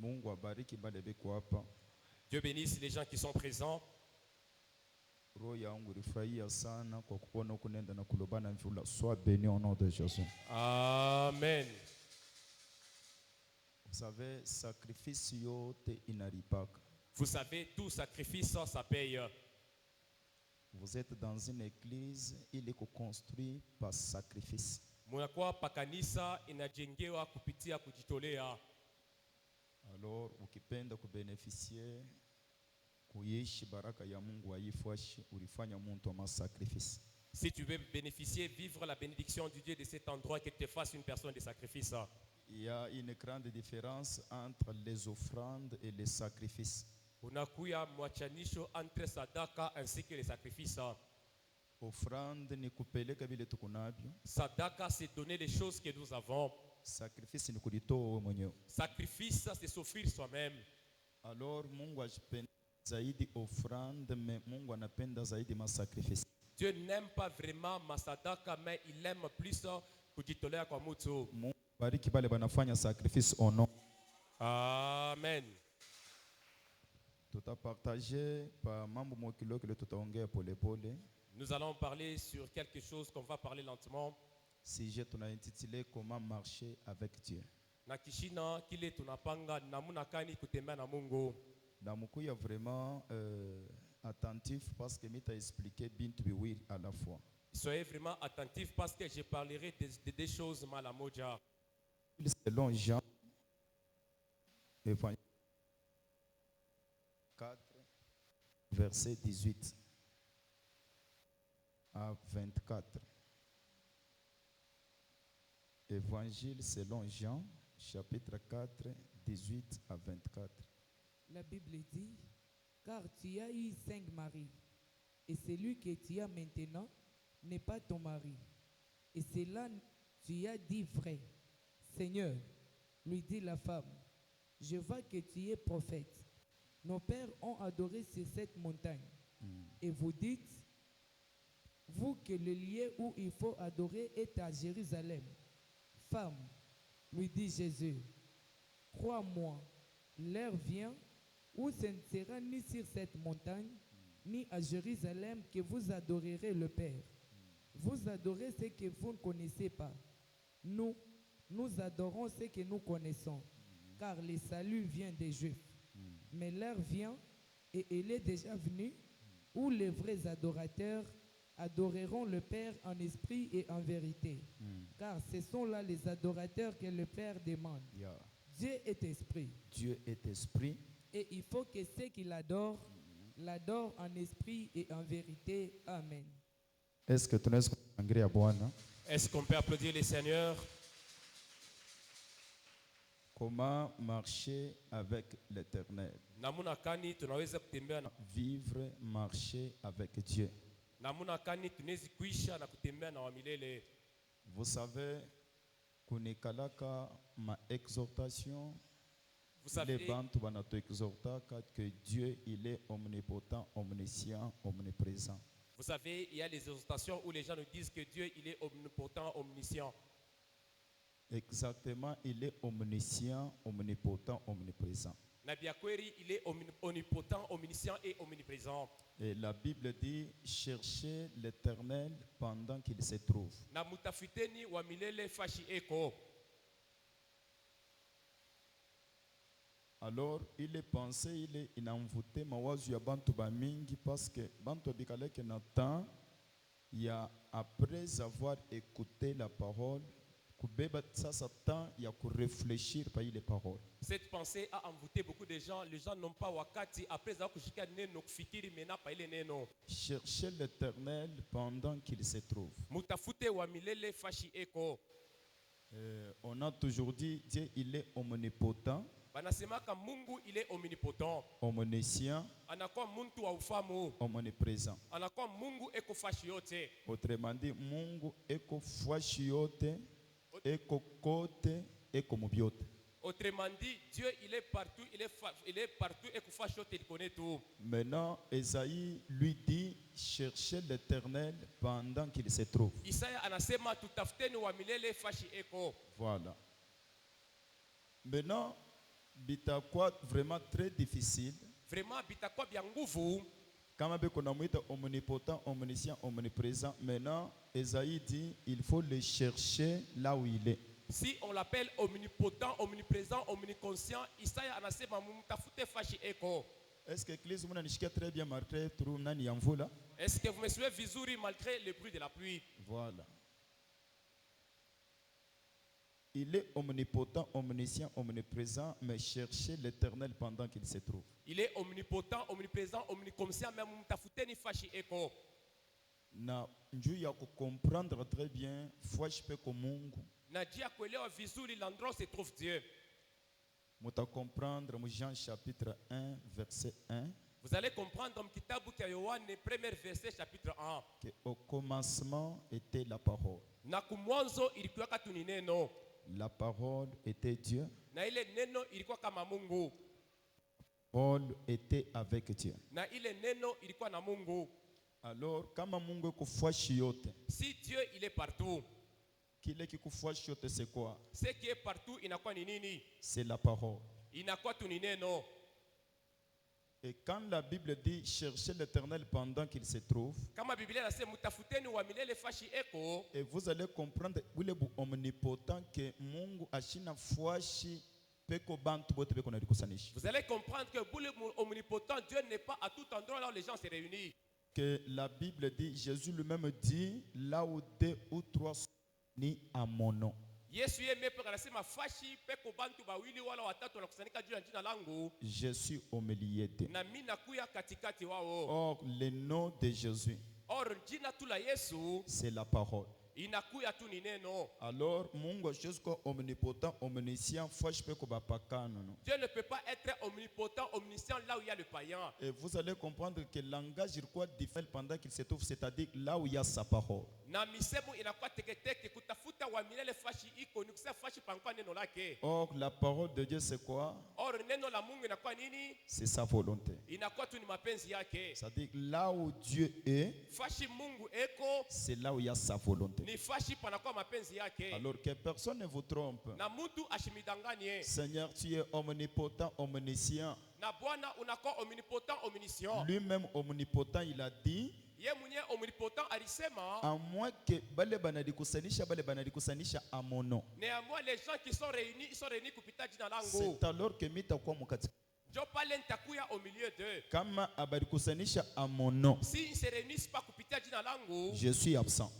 Mungu abariki bale beko hapa. Dieu bénisse les gens qui sont présents. Roho yangu ilifurahia sana kwa kuona kunenda na kulobana mvula. Sois béni au nom de Jésus. Amen. Vous savez, sacrifice yote inalipaka. Vous savez, tout sacrifice, ça paye. Vous êtes dans une église, il est construit par sacrifice. Munakuwa pakanisa inajengewa kupitia kujitolea. Alors, ukipenda kubénéficier kuishi baraka ya Mungu aifuashi, ulifanya muntu wa sacrifice. Si tu veux bénéficier, vivre la bénédiction du Dieu de cet endroit, que te fasse une personne de sacrifice. Il y a une grande différence entre les offrandes et les sacrifices. Unakuya mwachanisho entre sadaka ainsi que les sacrifices. Offrande ni kupeleka vile tukunavyo. Sadaka, c'est donner les choses que nous avons. Sacrifice ni kulitoa wewe mwenyewe. Sacrifice, c'est s'offrir soi-même. Alors Mungu ajipenda zaidi offrande, mais Mungu anapenda zaidi masacrifice. Dieu n'aime pas vraiment ma sadaka, mais il aime plus kujitolea kwa mtu. Mungu bariki bale banafanya sacrifice au nom. Amen. Tutapartager pa mambo mokilo kile tutaongea pole pole. Nous allons parler sur quelque chose qu'on va parler lentement. Sujet tunaintitulé comment marcher avec Dieu. Na kishina kile tunapanga namuna kani kutembea na Mungu. Na mukuya vraiment attentif parce que mita expliquer bintu biwili à la fois. Soyez vraiment attentifs parce que je parlerai de deux choses malamoja. Selon Jean, Évangile 4, verset 18 à 24. Évangile selon Jean, chapitre 4, 18 à 24. La Bible dit, car tu as eu 5 maris, et celui que tu as maintenant n'est pas ton mari. Et cela, tu as dit vrai. Seigneur, lui dit la femme, je vois que tu es prophète. Nos pères ont adoré sur cette montagne. Et vous dites, vous que le lieu où il faut adorer est à Jérusalem. Femme, lui dit Jésus, crois-moi, l'heure vient où ce ne sera ni sur cette montagne, ni à Jérusalem que vous adorerez le Père. Vous adorez ce que vous ne connaissez pas. Nous adorons ce que nous connaissons, car le salut vient des Juifs. Mais l'heure vient, et elle est déjà venue, où les vrais adorateurs adoreront le Père en esprit et en vérité. Car ce sont là les adorateurs que le Père demande. Yeah. Dieu est esprit. Dieu est esprit. Et il faut que ceux qui l'adorent, l'adorent en esprit et en vérité. Amen. Est-ce que tunaweza kuangalia Bwana? Est-ce qu'on peut applaudir les seigneurs? Comment marcher avec l'Éternel? Namuna kani tunaweza kutembea na Vivre, marcher avec Dieu. namuna kani tunaweza kuisha na kutembea na wamilele. Vous savez, kunikalaka ma exhortation, Vous les savez, bantu banato exhortaka que Dieu il est omnipotent, omniscient, omniprésent. vous savez, il y a les exhortations où les gens nous disent que Dieu il est omnipotent, omniscient. Exactement, il est omniscient, omnipotent, omniprésent. Nabiakweri, il est omnipotent, omniscient et omniprésent. Et la Bible dit, cherchez l'Éternel pendant qu'il se trouve. Na mutafuteni wa milele fashi eko. Alors, il est pensé, il est inenvoûté, mawazu ya bantu ba mingi parce que bantu abikaleke na temps, il y a après avoir écouté la parole, kubeba sasa temps ya ku réfléchir par les paroles. Cette pensée a envoûté beaucoup de gens. Les gens n'ont pas wakati après avoir kushika neno kufikiri mena pa ile neno. Cherchez l'Éternel pendant qu'il se trouve. Mutafute wa milele fashi eko. On a toujours dit, Dieu il est omnipotent, Banasemaka Mungu il est omnipotent. omniscient, Anakuwa muntu wa ufamu. omniprésent. Anakuwa Mungu eko fashi yote. Autrement dit, Mungu eko fashi yote, eko kote, eko mubiote. Autrement dit, Dieu il est partout, il est partout eko fashi yote, il connaît tout. Maintenant, Esaïe lui dit, cherchez l'Éternel pendant qu'il se trouve. Isaya anasema tutafuteni wa milele fashi eko. Voilà. Maintenant, bitakuwa vraiment très difficile Vraiment bitakuwa bya nguvu kama beko namwita omnipotent, omniscient, omniprésent. Maintenant, Esaïe dit il faut le chercher là où il est. si on l'appelle omnipotent, omniprésent, omniconscient, Isaya anasema mumtafute fashi eko. Est-ce que l'église mnanishikia très bien malgré tout nani ya mvula? Est-ce que vous me suivez vizuri malgré le bruit de la pluie? Voilà. Il est omnipotent, omniscient, omniprésent, mais cherchez l'Éternel pendant qu'il se trouve. Il est omnipotent, omniprésent, omniconscient, mais mumtafute ni fashi eko. Na njuu ya comprendre très bien fois pe ko Mungu. Najia kuelewa vizuri l'endroit où se trouve Dieu. Muta comprendre mu Jean chapitre 1 verset 1 Vous allez comprendre dans kitabu cha Yohane premier verset chapitre 1. que au commencement était la parole. Na kumwanzo ilikuwa katu ni neno. La parole était Dieu. Na ile neno ilikuwa kama Mungu. Paul était avec Dieu. Na ile neno ilikuwa na Mungu. Alors kama Mungu kufuashi yote, Si Dieu il est partout, kile kikufuashi yote c'est quoi? ce qui est partout inakuwa ni nini? C'est la parole. Inakuwa tu ni neno. Et quand la Bible dit cherchez l'Éternel pendant qu'il se trouve, Kama Biblia inasema mtafuteni wa milele fashi eko, et vous allez comprendre ule bu omnipotent que Mungu ashina fuashi peko bantu bote beko nalikusanisha. vous allez comprendre que pour le omnipotent, Dieu n'est pas à tout endroit là où les gens se réunissent. Que la Bible dit, Jésus lui-même dit, là où deux ou trois sont ni à mon nom. Yesu yeye mepe anasema fashi peko bantu bawili wala watatu wanakusanyika juu ya jina langu, Je suis au milieu d'eux. na mimi nakuya katikati wao. Or, le nom de Jésus, Or jina tu la Yesu c'est la parole. inakuya tu ni neno. Alors, Mungu jusqu'au omnipotent, omniscient, fuashi peko bapakano. No? Dieu ne peut pas être omnipotent, omniscient là où il y a le païen. Et vous allez comprendre que le langage il quoi diffère pendant qu'il se trouve, c'est-à-dire là où il y a sa parole. Na misemo inakuwa teketeke kutafuta wa milele fashi iko ni kusema fashi pankwa neno lake. Or, la parole de Dieu, c'est quoi? Or neno la Mungu inakuwa nini? C'est sa volonté. Inakuwa tu ni mapenzi yake. C'est-à-dire là où Dieu est, Fashi Mungu eko c'est là où il y a sa volonté. ni fashi panakuwa mapenzi yake. Alors que personne ne vous trompe. Na mtu ashimidanganye. Seigneur, tu es omnipotent, omniscient. Na Bwana unakuwa omnipotent, omniscient. Lui-même omnipotent, il a dit, Ye mwenye omnipotent alisema, à moins que bale banadikusanisha à mon nom. néanmoins les gens qui sont réunis, ils sont réunis kupita jina langu. C'est alors que mitakuwa mukati. Jo pale nitakuya au milieu d'eux. Kama abarikusanisha à mon nom, Si ils se réunissent pas kupita jina langu, je suis absent.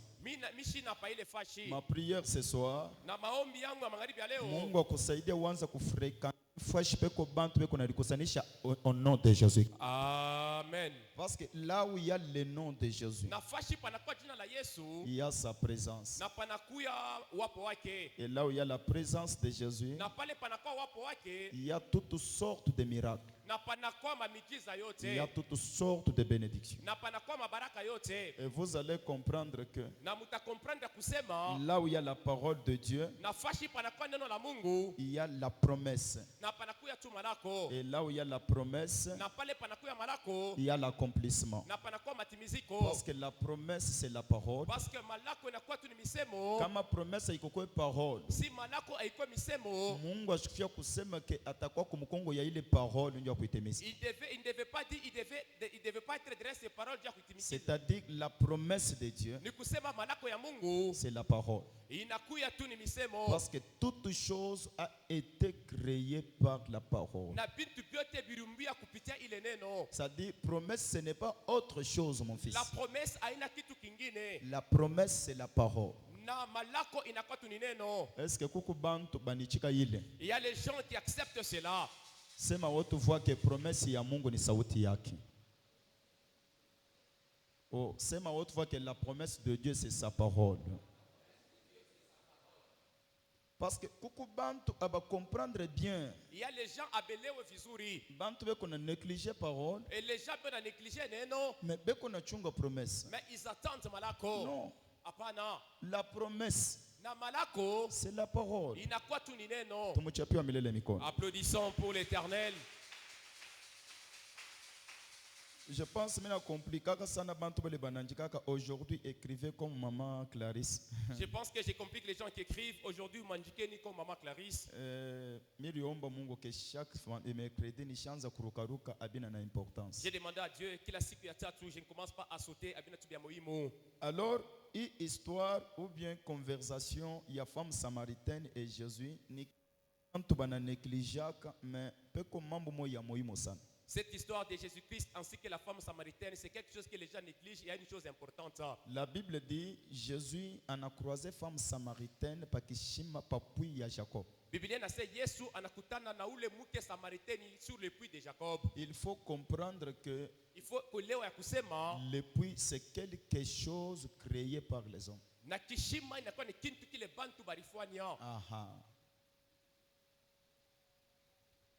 mishi na pa ile fashi. Ma prière ce soir, Na maombi yangu ya magharibi ya leo, Mungu akusaidia uanze kufrequenter fuashi peko bantu beko nalikusanisha au nom de Jésus. amen. Parce que là où il y a le nom de Jésus, Na fashi panakuwa jina la Yesu, il y a sa présence. na panakuya wapo wake. Et là où il y a la présence de Jésus, Na pale panakuwa wapo wake, il y a toutes sortes de miracles. na panakuwa mamiujiza Il y a yote, toutes sortes de bénédictions. na panakuwa mabaraka yote. Et vous allez comprendre que Na mutakomprendre kusema, là où il y a la parole de Dieu, na fashi panakuwa neno la Mungu, il y a la promesse. na panakuya tu malako. Et là où il y a la promesse, Na pale panakuya malako, il y a l'accomplissement. na panakuwa matimiziko. Parce que la promesse, c'est la parole. Parce que malako inakuwa tu ni misemo. Kama promesse ikokuwa parole, Si malako haikuwa misemo, Mungu ashikia kusema ke atakuwa kumkongo ya ile parole ndio kuitimisa. il ne devait pas dire, il devait pas être derrière ses paroles déjà kutimisa. C'est-à-dire la promesse de Dieu, Ni kusema malako ya Mungu c'est la parole. inakuya tu ni misemo. Parce que toute chose a été créée par la parole. Na bintu byote birumbia kupitia ile neno. C'est-à-dire, promesse, ce n'est pas autre chose, mon fils. La promesse haina kitu kingine. La promesse, c'est la parole. Na malako inakuwa tu ni neno. Est-ce que kuku bantu banichika ile? Il y a les gens qui acceptent cela. Sema watu voit que promesse ya Mungu ni sauti yake. Oh, sema watu voit que la promesse de Dieu, c'est sa parole. Parce que kuku bantu aba comprendre bien. Il y a les gens abelewe vizuri. Bantu beko na négliger parole, Et les gens peuvent négliger neno, mais beko na chunga promesse. mais ils attendent malako. Non, Hapana. la promesse, Na malako c'est la parole. inakuwa tu ni neno. Tumuchapia milele mikono. Applaudissons pour l'Éternel. Je pense que c'est compliqué sana bantu bale banandikaka aujourd'hui écrivez comme maman Clarisse. Je pense que j'ai compris que les gens qui écrivent aujourd'hui, Mandikeni comme Maman Clarisse. Miliomba Mungu que chaque mercredi ni chanza kurukaruka abina na importance. J'ai demandé à Dieu qu'il a si que je ne commence pas à sauter. Abina tu bien moïmo. Alors, une histoire ou bien conversation, il y a femme samaritaine et Jésus ni bantu bana négligeaka mais peu comme mambo mo ya moïmo sana. Cette histoire de Jésus-Christ ainsi que la femme samaritaine, c'est quelque chose que les gens négligent. Il y a une chose importante. La Bible dit Jésus en a croisé femme samaritaine pakishima papui ya Jacob. Bible na sema Yesu anakutana na ule mke Samaritani sur le puits de Jacob. Il faut comprendre que Il faut kuelewa ya kusema le puits c'est quelque chose créé par les hommes. na kishima inakuwa ni kintu kile bantu barifanya. Aha.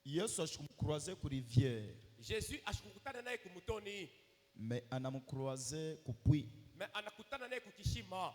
Yesu ashkumkroise ku rivière, Jésus ashikukutana naye kumutoni, mais anamkroise ku puits. mais anakutana naye kukishima.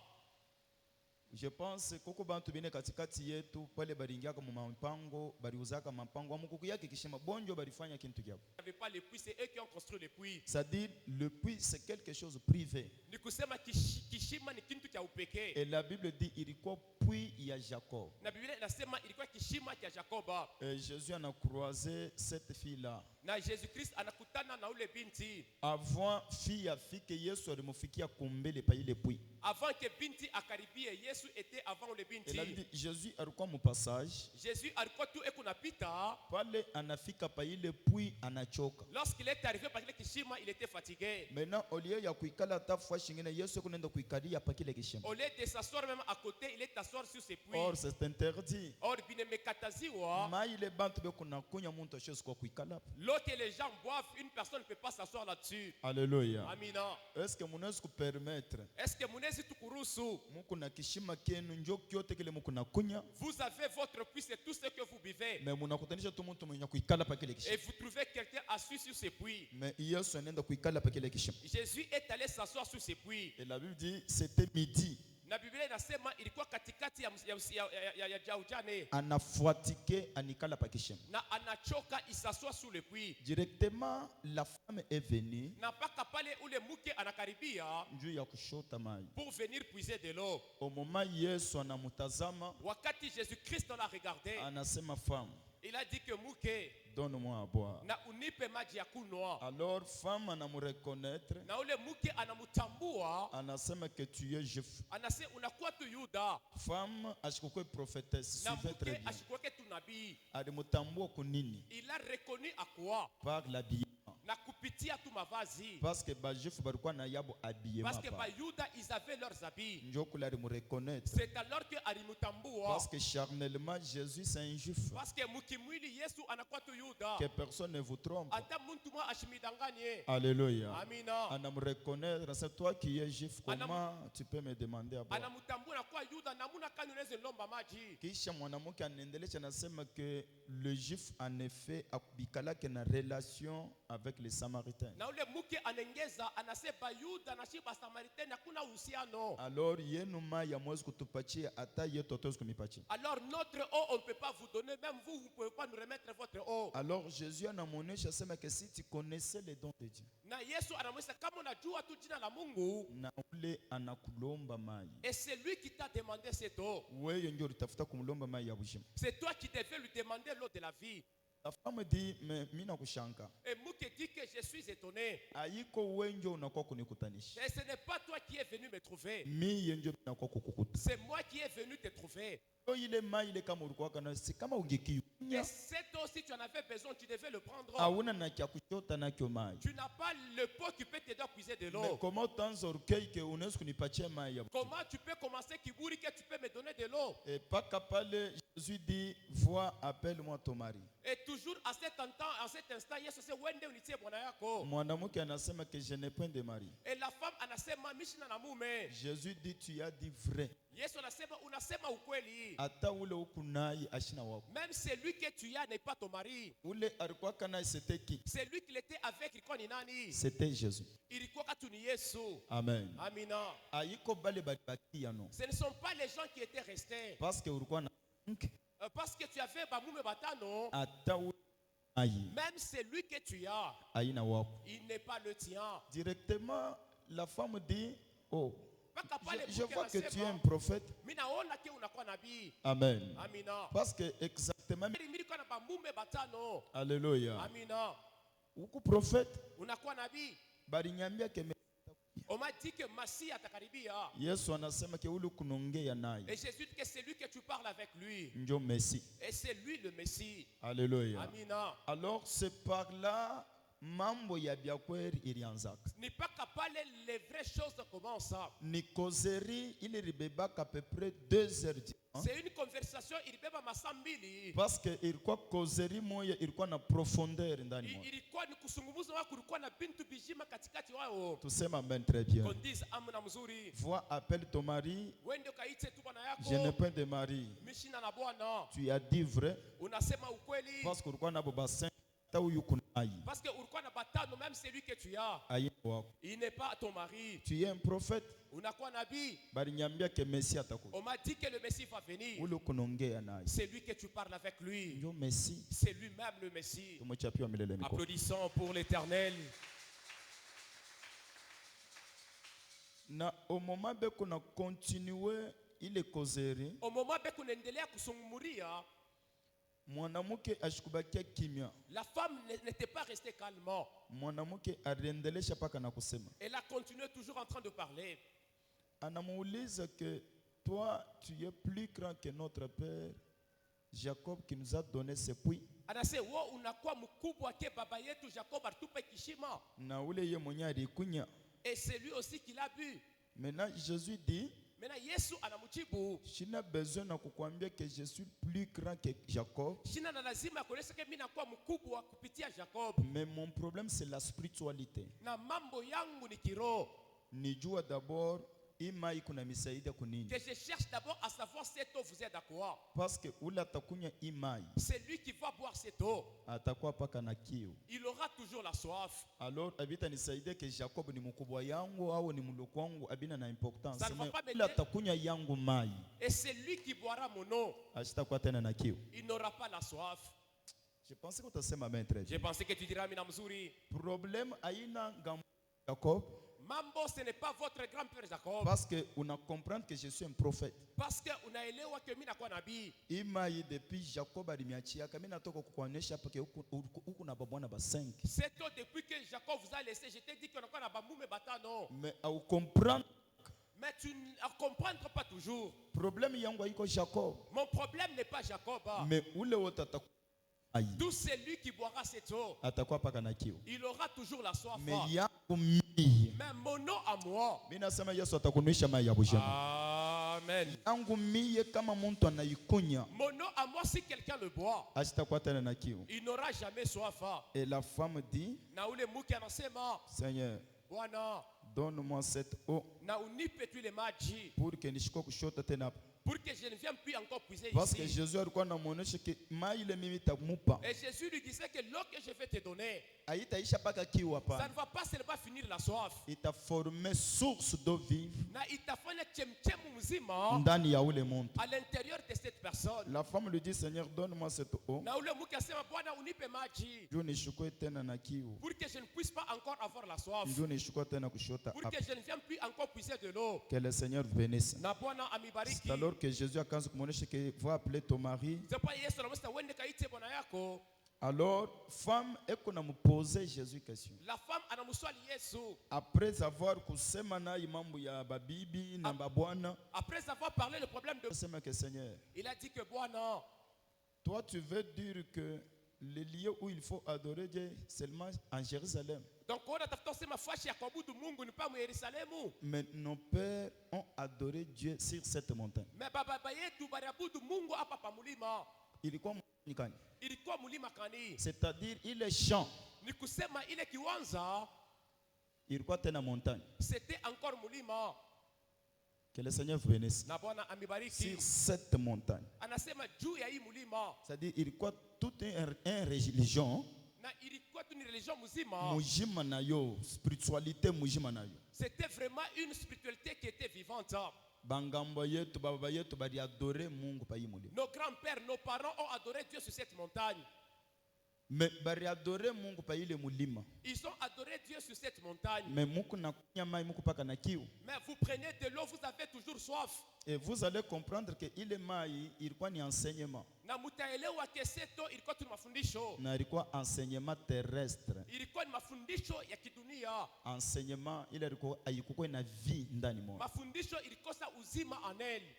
Je pense koko bantu bine katikati yetu pale baringiaka mu mampango bariuzaka mampango amukuku yake kishima bonjo barifanya kintu kyabo. Il n'y avait pas le puits, c'est eux qui ont construit le puits. C'est-à-dire le puits c'est quelque chose privé. Ni kusema kishima ni kintu cha upekee. Et la Bible dit ilikuwa puits ya Jacob. Na Biblia inasema ilikuwa kishima cha Jakoba. Et Jésus en a croisé cette fille-là. Na Jésus-Christ anakutana na ule binti. Avant fille afike Yesu alimufikia kumbele pa ile puits. Avant que binti akaribie, Yesu était avant le binti. Et la Bible dit Jésus alikuwa mu passage. Jésus alikuwa tu ekunapita. Pale anafika pa ile puits anachoka. Lorsqu'il est arrivé par le kishima, il était fatigué. Maintenant au lieu ya kuikala tafua shingine Yesu kunaenda kuikalia pa kile kishima. Au lieu de s'asseoir même à côté, il est asseoir sur ses puits. Or c'est interdit. Or binemekataziwa. Ma ile bantu be kuna kunya muntu chose kwa kuikala. L'eau que les gens boivent, une personne ne peut pas s'asseoir là-dessus. Alléluia. Amina. Est-ce que munaweza permettre Est-ce que munezi tukurusu? muko na kishima kenu njo kyote kile muko na kunya? Vous avez votre puits, c'est tout ce que vous buvez. Mais munakutanisha tu muntu mwenye kuikala pa kile Et kishima. vous trouvez quelqu'un assis sur ses puits. Mais Yesu anaenda kuikala pa kile kishima. Jésus est allé s'asseoir sur ses puits. Et la Bible dit c'était midi. Na Biblia inasema ilikuwa katikati ya jaujane. Anafuatike anikala pa kishima. Na anachoka isaswa sur le puits. Directement la femme est venue Na mpaka pale ule mke anakaribia juu ya kushota mai. pour venir puiser de l'eau. Au moment Yesu anamutazama Wakati Jésus-Christ l'a regardé, anasema femme il a dit que mke donne-moi à boire. na unipe maji ya kunywa. Alors femme anamureconnaître Na ule mke anamutambua, anasema que tu es juif. anase unakuwa tu Yuda. Femme ashikokwe prophétesse Na suivez très mke bien. ashikuweke tu nabii. Alimutambua kunini Il a reconnu à quoi? par l'habillement. Na kupitia tu mavazi. Parce que ba juif balikuwa na yabo habillement. Parce que ba Yuda, ils avaient leurs habits. Njo kula alimureconnaître. C'est alors que alimutambua. Parce que charnellement Jésus c'est un juif. Parce que mukimwili Yesu anakuwa tu Yuda. Que personne ne vous trompe. Ata muntu mwa ashimidanganye. Alléluia. Amina. Anamureconnaître, c'est toi qui es juif, comment tu peux me demander à boire? Anamutambua na kuwa Yuda namuna kani unaweza lomba maji. Kisha mwanamke anaendelea anasema que le juif en effet abikalake na relation avec les samaritains. Na ule mke anengeza anasema Yuda na shiba Samaritani hakuna uhusiano. Alors yenu mai amwezi kutupatia hata yetu hatuwezi kumipatia. Alors notre eau on ne peut pas vous donner, même vous vous pouvez pas nous remettre votre eau. Alors Jésus anamuonesha asema que si tu connaissais les dons de Dieu Na Yesu anamwambia kama unajua tu jina la Mungu, na ule anakulomba mai, et c'est lui qui t'a demandé cette eau. wewe ndio ulitafuta kumlomba mai ya uzima. C'est toi qui devais lui demander l'eau de la vie. La femme dit mais mimi nakushanga. Et Mouké dit que je suis étonné. Haiko wewe ndio unakuwa kunikutanisha. Et ce n'est pas toi qui es venu me trouver. Mimi ndio nakuwa kukukuta. C'est moi qui est venu te trouver. Ile mai ile kama ulikuwa kana si kama ungekiu. Et cette eau, si tu en avais besoin, tu devais le prendre. Hauna na kia kuchota na kio mai. Tu n'as pas le pot qui peut t'aider à puiser de Mais l'eau. comment tant orgueil que unaweza kunipatia mai ya. Comment tu peux commencer kiburi que tu peux me donner de l'eau? Et pas capable Jésus dit vois appelle-moi ton mari. Et toujours à cet instant, Yesu sait wende unitie bwana yako. Mwanamke anasema que je n'ai point de mari. Et la femme anasema mishina na mume. Jésus dit tu as dit vrai. Yesu anasema unasema ukweli. Hata ule ukunai ashina wako. Même celui que tu as n'est pas ton mari. Ule alikuwa kana c'était qui? Celui qui était avec ilikuwa ni nani? C'était Jésus. Ilikuwa katu ni Yesu. Amen. Amina. Aiko bale baki ya no. Ce ne sont pas les gens qui étaient restés. Parce que ulikuwa na Parce que tu avais bamume batano. hata ule Aïe. Même celui que tu as, Aïe na wako. il n'est pas le tien. Directement, la femme dit, oh, Mpaka pale je mke vois que tu es un anasema, prophète. mimi naona ke unakuwa nabii. Amen. Amina. Parce que exactement, Mimi niko na bamume batano. alléluia. Amina. Uku prophète, Unakuwa nabii. balinyambia ke On m'a dit que Masia atakaribia. Yesu anasema ke ule kunaongea naye Et Jésus dit que c'est lui que tu parles avec lui. njo Messi. Et c'est lui le Messie. Alléluia. Amina. Alors c'est par là mambo ya byakweri ilianzaka. Ni pas capable les vraies choses commencent. Ni kozeri ili ribebaka à peu près 2 heures du temps. C'est une conversation ilibeba masaa mbili. Parce que ilikuwa kozeri moya ilikuwa na profondeur ndani mwake. Ilikuwa ni kusungumuza wao, kulikuwa na bintu bijima katikati wao. Tuseme amen très bien. Qu'on dise amna mzuri. Vois, appelle ton mari. Wende ukaite tu bwana Je n'ai yako. pas de mari. Mishina na bwana. Tu as dit vrai. Unasema ukweli. Parce que ulikuwa na baba 5 huyu kunai. Parce que ulikuwa na batano, même celui que tu as, Aïe wako. il n'est pas ton mari. Tu es un prophète. Unakuwa nabii. Balinyambia ke Messi atakuja. On m'a dit que le Messie va venir. Ule kunaongea naye. C'est lui que tu parles avec lui. Njo Messi. C'est lui-même le Messie. Tumechapia milele mikono. Applaudissons pour l'Éternel. Na au moment be kuna continue ile kozeri, Au moment où on endelea kusungumuria, mwanamke ashikubakia kimya. la femme n'était pas restée calmement. Mwanamke aliendelesha paka na kusema. Elle a continué toujours en train de parler. Anamuuliza que toi tu es plus grand que notre père Jacob qui nous a donné ses puits. Anasema wewe unakuwa mkubwa ke baba yetu Jacob alitupa kishima. Na ule ye mwenye alikunya. Et c'est lui aussi qui l'a bu. Maintenant Jésus dit, Maintenant Yesu anamujibu, sina besoin na kukwambia que je suis plus grand que Jacob, shina na lazima kuonesha ke mimi nakuwa mkubwa kupitia Jacob. mais mon problème c'est la spiritualité. Na mambo yangu ni kiroho. Nijua d'abord imai kuna misaidia kunini. Que je cherche d'abord à savoir cette eau vous aide à quoi. Parce que ule atakunya imai C'est lui qui va boire cette eau. atakuwa paka na kiu. Il aura toujours la soif. Alors abita nisaidia ke Jacob ni mkubwa yangu au ni mloko wangu abina na importance. Ça ne va pas Ule m'aider. atakunya yangu mai Et c'est lui qui boira mon eau. ashitakuwa tena na kiu. Il n'aura pas la soif. Je pensais que utasema amen très J'ai bien. pensé que tu diras mina mzuri. Problème aina ngambo Jacob Mambo, ce n'est pas votre grand-père Jacob. parce que on a comprendre que je suis un prophète. Parce que unaelewa que mimi nakuwa nabii. Imai depuis Jacob alimiachia kama natoka kukuonyesha hapa ke huku na babwana ba 5. C'est eau depuis que Jacob vous a laissé. Je t'ai dit qu'on a na bamume batano. Mais au comprendre Mais tu ne comprends pas toujours. problème yangu haiko Jacob. Mon problème n'est pas Jacob. Mais ule wote atakuwa ai D'où c'est lui qui boira cette eau. atakuwa paka na kiu. Il aura toujours la soif. Mais yangu mie Mais mon eau à moi. mimi nasema Yesu atakunywisha mai ya bujema. Amen. Yangu mie kama mtu anaikunya Mon eau à moi, si quelqu'un le boit, asitakuwa tena na kiu. il n'aura jamais soif. Et la femme dit, Na ule muke anasema, Seigneur, Bwana, donne-moi cette eau na unipe tu ile maji pour que nishiko kushota tena. pour que je ne vienne plus encore puiser Parce que ici. Jésus alikuwa anamuonesha ke mai ile mimi tamupa Et Jésus lui disait que l'eau que je vais te donner, haitaisha paka kiu ça hapa, ne va pas seulement finir la soif. itaforme source d'eau vive Na itafanya chemchemu mzima ndani ya ule muntu. à l'intérieur de cette personne. La femme lui dit, Seigneur, donne-moi cette eau, Na ule muke asema, Bwana unipe maji ndio nishukue tena na kiu, pour que je ne puisse pas encore avoir la soif. ndio nishukue tena kushota Pour hapa. que je ne vienne plus encore puiser de l'eau. Que le Seigneur bénisse. Na Bwana C'est amibariki. alors que Jésus akaanza kumuonesha que va appeler ton mari. C'est pas Yesu anamwambia wende kaite bwana yako. Alors femme eko na mposer Jésus question. La femme anamswali Yesu. Après avoir kusema naye mambo ya babibi na babwana, Après avoir parlé le problème de... sema que Seigneur, Il a dit que Bwana, toi tu veux dire que le lieu où il faut adorer Dieu seulement en Jérusalem. donc on a tafuta sema fashi ya kuabudu Mungu ni pa mu Yerusalemu. Mais nos pères ont adoré Dieu sur cette montagne. Mais baba yetu baliabudu Mungu hapa pa mulima. Ilikuwa mkani. Ilikuwa mulima kani? C'est-à-dire il est champ. Ni kusema ile kiwanza Ilikuwa tena montagne. c'était encore mulima. Que le Seigneur vous bénisse. Na Bwana amibariki. Sur cette montagne. Anasema juu ya hii mulima. C'est-à-dire ilikuwa toute une religion. Na ilikuwa tu ni religion mzima. Mujima na yo, spiritualité mujima na yo. C'était vraiment une spiritualité qui était vivante. Bangambo yetu baba yetu bali adorer Mungu pa hii mulima. Nos grands-pères, nos parents ont adoré Dieu sur cette montagne. Mais bari adore Mungu pa ile mulima. Ils ont adoré Dieu sur cette montagne. Mais muku na kunya mai muku paka na kiu. Mais vous prenez de l'eau, vous avez toujours soif. Et vous allez comprendre que ile mai ilikuwa ni enseignement. Na mutaelewa keseto ilikuwa tu mafundisho. Na ilikuwa enseignement terrestre. Ilikuwa ni mafundisho ya kidunia. Enseignement ile ilikuwa haikuwa na vie ndani mwao. Mafundisho ilikosa uzima en elle.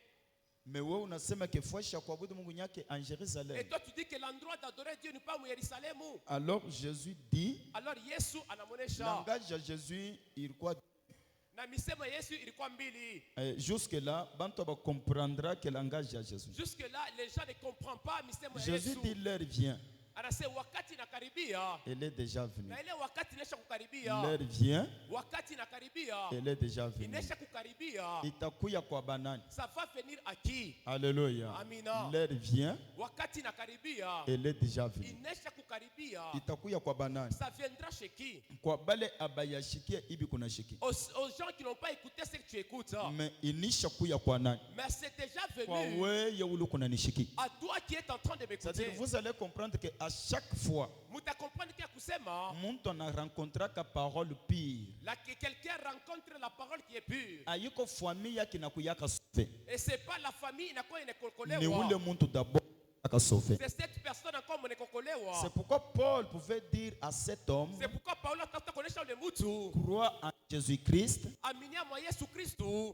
Mais wewe unasema ke fuasha kuabudu Mungu nyake en Jérusalem. Et toi tu dis que l'endroit d'adorer Dieu n'est pas au Jérusalem. Alors Jésus dit, Alors Yesu anamonesha. langage de Jésus ilikuwa Na misemo Yesu ilikuwa mbili. jusque là, bantu ba comprendra que langage de Jésus. Jusque là les gens ne comprennent pas misemo Jésus Yesu. dit l'heure vient. Anasema wakati nakaribia. Elle est déjà venue. Na ile wakati inesha kukaribia. L'heure vient. Wakati nakaribia. Elle est déjà venue. Inesha kukaribia. Itakuya kwa banani. Ça va venir à qui? Alléluia. Amina. L'heure vient. Wakati nakaribia. Elle est déjà venue. Inesha kukaribia. Itakuya kwa banani. Ça viendra chez qui? Kwa bale abayashikia ibi kuna shiki. Aux gens qui n'ont pas écouté ce que tu écoutes. Mais inisha kuya kwa nani. Mais c'est déjà Kwa venu wewe ulu kuna nishiki. à toi qui es en train de C'est-à-dire m'écouter. vous allez comprendre que à chaque fois Muta comprendre que kusema mtu ana rencontra ka parole pire. là que quelqu'un rencontre la parole qui est pure. Ayiko famille kinakuyaka sauver. Et c'est pas la famille inakuwa Ni ule inakokolewa. mtu d'abord aka sauver. C'est cette personne encore mnekokolewa. C'est pourquoi Paul pouvait dire à cet homme, C'est pourquoi Paulo atatafuta kuonesha ule mtu crois en Jésus-Christ, aminia mwa Yesu Kristu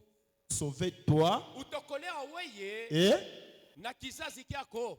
sauve-toi utokolewa weye et na kizazi kyako.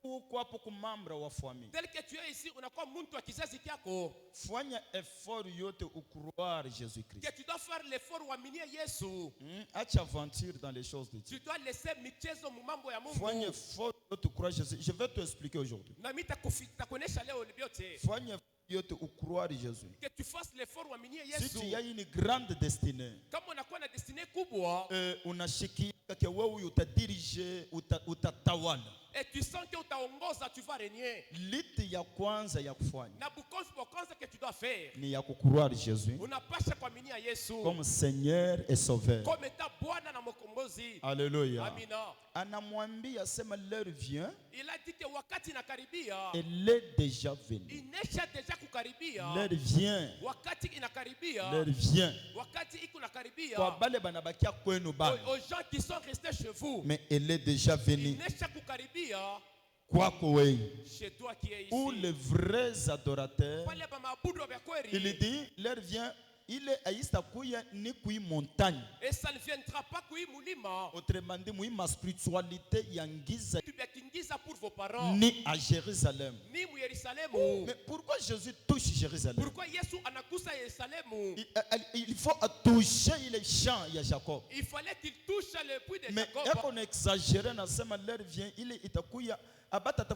pourquoi pour membre wa famille. Tel que tu es ici unakuwa mtu wa kizazi kyako. Fanya effort yote croire Jésus-Christ. Que tu dois faire l'effort uaminie Yesu. Acha aventure dans les choses de Dieu. Tu dois laisser michezo mu mambo ya Fanya Mungu. effort yote croire Jésus. Je vais te expliquer aujourd'hui. Na mimi nitakuonesha leo vyote. Fanya effort yote croire Jésus. Que tu fasses l'effort uaminie Si Yesu. tu as une grande destinée, Kama unakuwa na destinée kubwa unashikia ke wewe utadirige utatawala. et tu sens que utaongoza, tu vas régner. Liti ya kwanza ya kufanya Na bukozi kwa kwanza que tu dois faire. ni ya kucroire Jésus Unapasha kuaminia Yesu comme Seigneur et Sauveur. comme étant Bwana na mkombozi. Alléluia. Amina. Anamwambia sema l'heure vient, Il a dit que wakati inakaribia. elle est déjà venue. Inesha deja kukaribia. L'heure vient, Wakati inakaribia. l'heure vient. Wakati iko nakaribia. Kwa bale banabakia kwenu bana, Aux gens qui sont restés chez vous. mais elle est déjà venue Inesha kukaribia kwako wewe. chez toi qui es Ou ici. les vrais adorateurs, Wale ba maabudu wa kweli. il dit l'heure vient, il est aista kuya ni kui montagne. Et ça ne viendra pas kui mulima. Autrement dit, ma spiritualité yangiza Tu bekingiza pour vos parents. ni à Jérusalem. Ni mu Yerusalemu. Mais pourquoi Jésus touche Jérusalem? Pourquoi Yesu anakusa Yerusalemu? Il faut toucher les champs de Jacob. Il fallait qu'il touche le puits de Mais Jacob. on exagère na sema l'heure vient, il est itakuya abata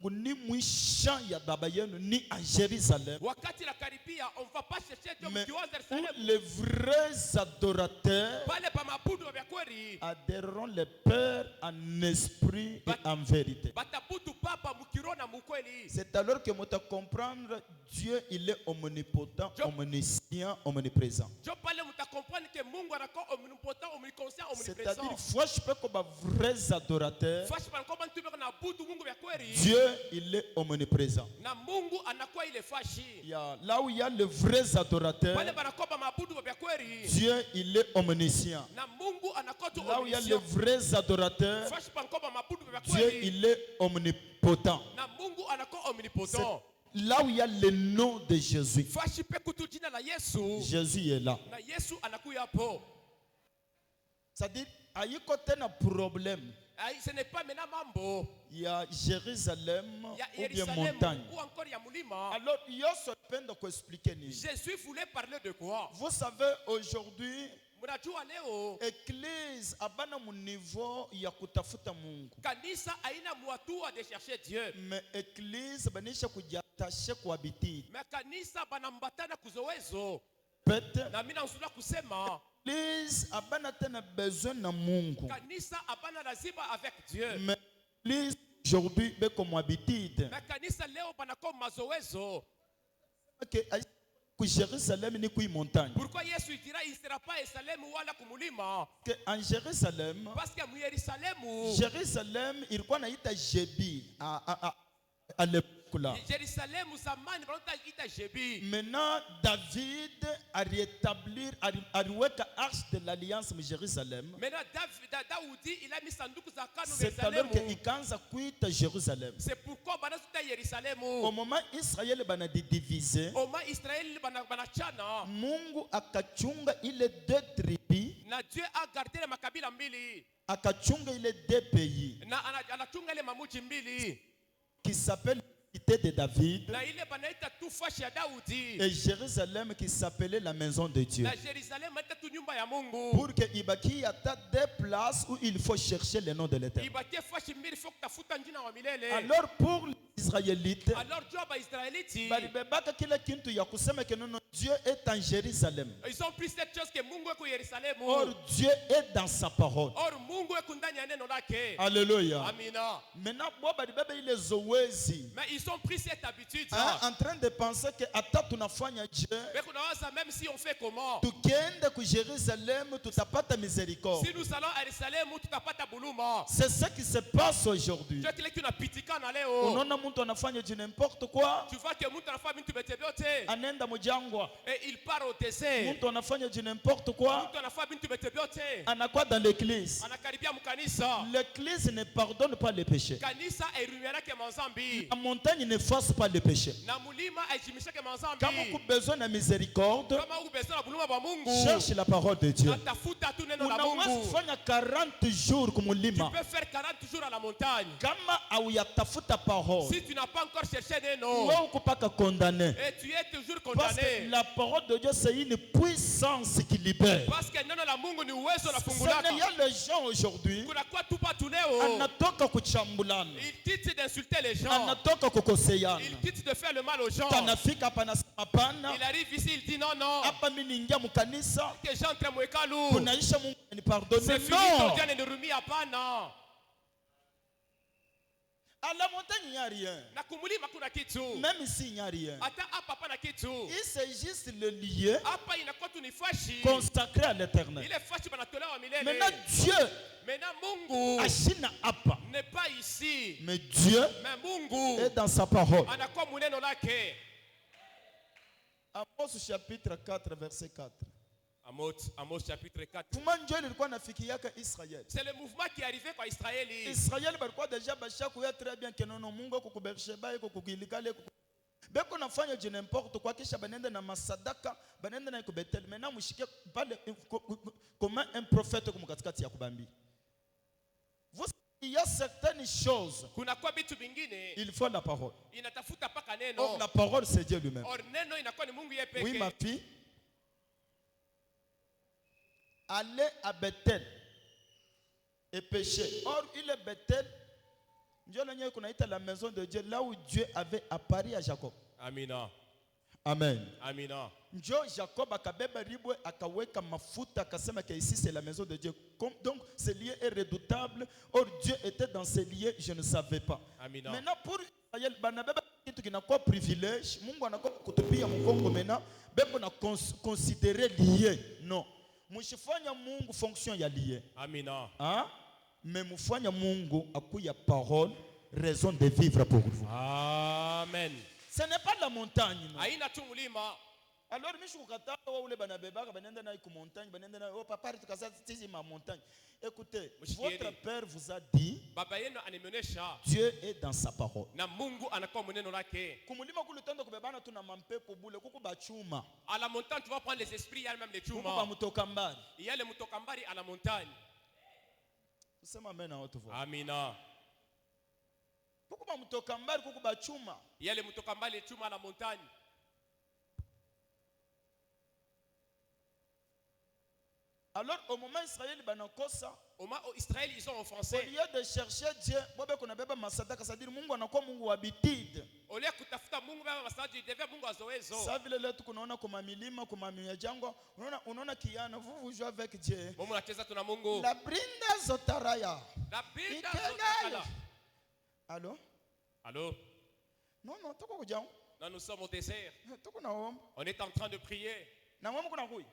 ni mwisha ya baba yenu ni à Jérusalem. Wakati la karibia, on va pas chercher Dieu Mais mkiwa où Yerusalemu. les vrais adorateurs Pale pa maabudu wa kweli. adhéreront le Père en esprit et en vérité. Batabudu papa mukiro na mukweli. C'est alors que vous comprendre Dieu il est omnipotent, omniscient, omniprésent. Jo pale muta comprendre que Mungu anakuwa omnipotent, omniconscient, C'est-à-dire omniprésent. fois je peux comme vrais adorateurs, Fashi pa kwa mtu beko na abudu Mungu wa kweli. Dieu il est omniprésent. Na Mungu anakuwa ile fashi. Il y a, là où il y a les vrais adorateurs, Pale banakuwa ba maabudu wa kweli. Dieu il est omniscient. Na Mungu anakuwa tu Là où il y a les omniscient. vrais adorateurs, Fashi pa kwa ba maabudu wa Dieu kweli. il est omnipotent. Na Mungu anakuwa C'est omnipotent. là où il y a le nom de Jésus. Fashi pe kutu jina la Yesu. Jésus est là. Na Yesu anakuya hapo. C'est-à-dire, il y a un problème. Ce n'est pas maintenant mambo Il y a Jérusalem ya ou bien Yerusalemu montagne. ou encore ya mulima. Alors, il y a ce peine de expliquer. Jésus voulait parler de quoi? Vous savez, aujourd'hui, Mnajua leo Église abana mu niveau ya kutafuta Mungu. kanisa haina mwatua de chercher Dieu. Mais Église banisha kujiattacher kwa habitude. Mais kanisa banambatana kuzowezo. Peut-être Na mimi nausula kusema Église abana tena besoin na Mungu. kanisa hapana lazima avec Dieu. Mais Église aujourd'hui be comme habitude. Mais kanisa leo banako mazowezo. Que ku Jérusalem ni ku montagne. Pourquoi Yesu dira il sera pas Yerusalemu wala kumulima? Que en Jérusalem, Parce que mu Yerusalemu Jérusalem ilikuwa naita Jebi à l'époque. là. Jérusalem zamani balota ita jebi. Maintenant, David a rétabli, a réweka arche de l'alliance de Jérusalem. Maintenant Daoudi il a mis sanduku za kano C'est Yerusalem. alors qu'il a quitté Jérusalem. C'est pourquoi banasuta Yerusalem. Au moment où Israël a divisé, Oma Israël banachana. Mungu akachunga ile deux tribus, Na Dieu a gardé les makabila mbili. akachunga ile deux pays Na anachunga ile mamuji mbili. qui s'appelle la cité de David Na ile banaita tu fashi ya Daudi. et Jérusalem qui s'appelait la maison de Dieu. Na Jerusalem ita tu nyumba ya Mungu. Pour que Ibaki ait des places où il faut chercher le nom de l'Éternel. Ibatie fashi mbili faut kutafuta njina wa milele. Alors pour les Israélites, Alors Dieu ba Israeliti. balibebaka kila kintu ya kusema que non, Dieu est en Jérusalem. Ils ont pris cette chose que Mungu eko Yerusalem. Or Dieu est dans sa parole. Or Mungu eko ndani ya neno lake. Alléluia. Amina. Maintenant, bon, balibebe ile zoezi. Mais ils ont pris cette habitude. En train de penser que ata tunafanya Dieu, Mais kunawaza même si on fait comment? tukienda ku Jérusalem tutapata miséricorde. Si nous allons à Yerusalem tutapata buluma. C'est ce qui se passe aujourd'hui. Ndio kile kinapitikana leo. Unaona mtu anafanya du n'importe quoi, Tu vois que mtu anafanya vitu betebyote. anaenda mujangwa. Et il part au désert. Mtu anafanya du n'importe quoi, Mtu anafanya vitu betebyote. anakuwa dans l'église. Anakaribia mkanisa. L'église ne pardonne pas les péchés. Kanisa erumianake manzambi. La montagne n'efface pas les péchés. Na mulima ajimishake manzambi. Quand vous avez besoin de miséricorde, Kama uko besoin na buluma ba Mungu. cherche la parole de Dieu. Natafuta tu neno la Unaweza Mungu. kufanya 40 jours Tu kumulima. peux faire 40 jours à la montagne. Kama hauyatafuta parole, Si tu n'as pas encore cherché neno, wewe uko paka condamné. et tu es toujours Parce que condamné. la parole de Dieu, c'est une puissance qui libère. Parce que neno la Mungu ni uwezo na Il y fungulaka. a les gens aujourd'hui, Kuna kwa tupa tu leo. anatoka kuchambulana, Il quitte d'insulter les gens. anatoka kukoseana. Il quitte de faire le mal aux gens. Tanafika hapa nasema pana, Il arrive ici, il dit non, non. hapa mimi niingia mkanisa, Que j'entre mwekalu. kunaisha Mungu ni pardonne. C'est fini, Non. ton Dieu ne nous remet pas, non. À la montagne, il n'y a rien. Na kumulima kuna kitu. Même s'il n'y a rien. Hata hapa pana kitu. Il c'est juste le lieu Hapa inakuwa tu ni fashi. consacré à l'éternel. Ile fashi banatolewa milele. Maintenant, Dieu, Maintenant Mungu Ashina Appa. n'est pas ici. Mais Dieu Mais Mungu est dans sa parole. anakuwa muneno lake. Amos chapitre 4, verset 4. Amos chapitre 4. Comment Dieu ilikuwa nafikiaka Israël? C'est le mouvement qui est arrivé kwa Israeli. Israël balikuwa deja bashakuya très bien que non Mungu ako kubersheba iko kugilikale beko nafanya je n'importe quoi kisha banenda na masadaka banenda na kubetel maintenant mushike pale comment un prophète comme katikati ya kubambi. Vous il y a certaines choses, Kuna kwa vitu vingine il faut la parole. inatafuta paka Or neno. la parole c'est Dieu lui-même. Or neno inakuwa ni Mungu yeye peke. Oui ma fille. Allez à Bethel et pécher. Or, il est Bethel. Dieu a la maison de Dieu, là où Dieu avait apparu à Jacob. Amina. Amen. Amina. Dieu, Jacob, akabeba ribwe, akaweka mafuta, akasema que ici c'est la maison de Dieu. Donc, ce lieu est redoutable. Or, Dieu était dans ce lieu, je ne savais pas. Amina. Maintenant, pour Israël, banabeba kitu kinakuwa privilège. Mungu anakuwa kutupia mkongo maintenant. Beko na considérer lié. Non. Mshifanya Mungu fonction ya lié. Amina. Hein? Mais mufanya Mungu akuya parole, raison de vivre pour vous. Amen. Ce n'est pas la montagne. Non? Haina tu mulima. Alors mishu kukata wa ule banabebaka banenda na ku montagne, banenda na oh papa tukaza tizi ma montagne. Écoutez, Mshikieni. votre père vous a dit Baba yenu animeonyesha Dieu est dans sa parole. na Mungu anakuwa muneno lake. Kumulima kule tando kubebana tuna mampepo bule kuku bachuma. À la montagne, tu vas prendre les esprits, il y a même les Kuku chuma. bamutoka mbali. Il y a les mutokambari à la montagne. Sema amen na watu vote. Amina. Kuku bamutoka mbali kuku bachuma. Il y a les mutokambari, les chuma à la montagne. Alors au moment Israël banakosa Au moment où Israël, ils ont au offensé. lieu de chercher Dieu, bobe kuna beba masadaka, c'est-à-dire Mungu anakuwa Mungu wa bitide. Au lieu de kutafuta Mungu baba masaji, il devait Mungu azoezo. Sasa vile leo tunaona kwa milima, kwa jangwa, unaona kiana, vous jouez avec Dieu. Mungu anacheza tuna Mungu. La brinda zotaraya. La binda Ikengele. zotakala. Allô? Allô? Non, tuko kujao. Là, nous sommes au désert. Tuko naomba. On est en train de prier. Na mama kuna kui.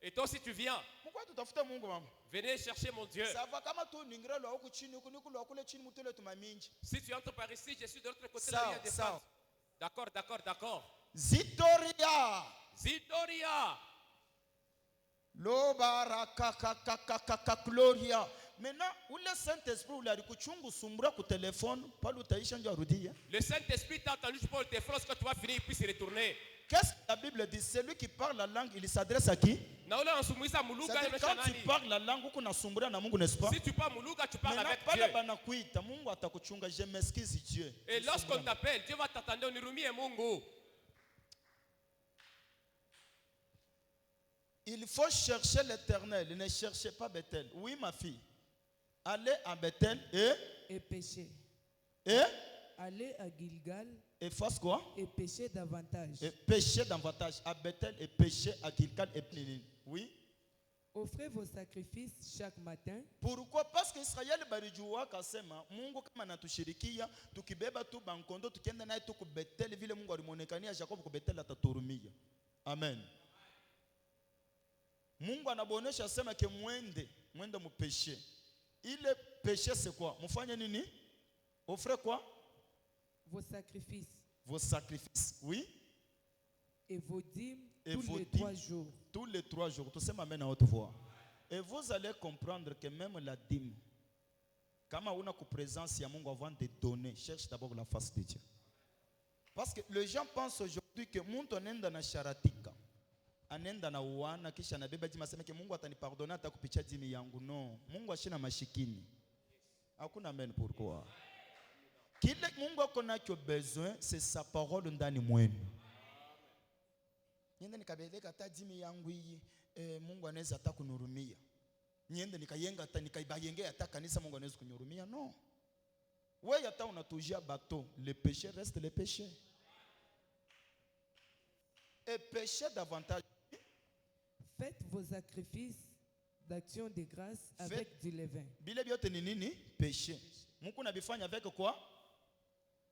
Et toi, si tu viens, Mungu tutafuta Mungu mama. venez chercher mon Dieu. Sava kama tu ningira lo huku chini, huku nikulu kule chini mutele tumaminji. Si tu entres par ici, je suis de l'autre côté, là, il y a des Sawa, femmes. D'accord, d'accord, d'accord. Zitoria. Zidoria. Gloria. Maintenant, où le Saint-Esprit où alikuchungu sumbura ku téléphone, pas l'utaisha ndio arudie. Le Saint-Esprit t'a entendu pour le téléphone lorsque tu vas finir, il puisse se retourner. Qu'est-ce que la Bible dit? Celui qui parle la langue, il s'adresse à qui? Naola ansumuisa muluga C'est-à-dire, ile quand tu shanani. parles la langue, uko nasumbura na Mungu, n'est-ce pas? Si tu parles muluga, tu parles Maintenant, avec pale Dieu. banakuita, Mungu atakuchunga, je m'excuse Dieu. Et lorsqu'on t'appelle, Dieu va t'attendre, onirumie Mungu. Il faut chercher l'Éternel, ne cherchez pas Bethel. Oui, ma fille. Allez à Bethel et pécher. et Allez à Gilgal fasse quoi? et pécher davantage. Et pécher davantage à Bethel et pécher à Gilgal et Pénin. Oui. Offrez vos sacrifices chaque matin. Pourquoi? Parce que Israël barijua kasema Mungu kama natushirikia tukibeba tu bankondo tukienda naye tu ku Bethel vile Mungu alimonekania Jacob ku Bethel ataturumia. Amen. Mungu anabonesha asema ke mwende mu péché. Ile péché c'est quoi? Mufanye nini? Offrez quoi? Vos sacrifices. Vos sacrifices. Oui. Et vos dîmes Et tous vos les dîmes 3 jours. Tous les 3 jours. Tout ça m'amène à haute voix. Et vous allez comprendre que même la dîme, kama una ku présence ya Mungu avant de donner, cherche d'abord la face de Dieu. Parce que les gens pensent aujourd'hui que muntu anenda na sharatika. Anenda na uana kisha anabeba dimi aseme ke Mungu atanipardonner atakupicha dimi yangu. Non, Mungu ashina mashikini. Hakuna amen pourquoi. Kile Mungu akona kyo besoin c'est sa parole ndani mwenu. Niende nikabeleka hata dimi yangu hii Mungu anaweza hata kunihurumia. Niende nikayenga hata nikaibayengea hata kanisa Mungu anaweza kunihurumia. Non. Wewe hata unatujia bateau, le péché reste le péché. Et péché davantage. Faites vos sacrifices d'action de grâce avec du levain. Bile biote ni nini? Péché. Mungu nabifanya avec quoi?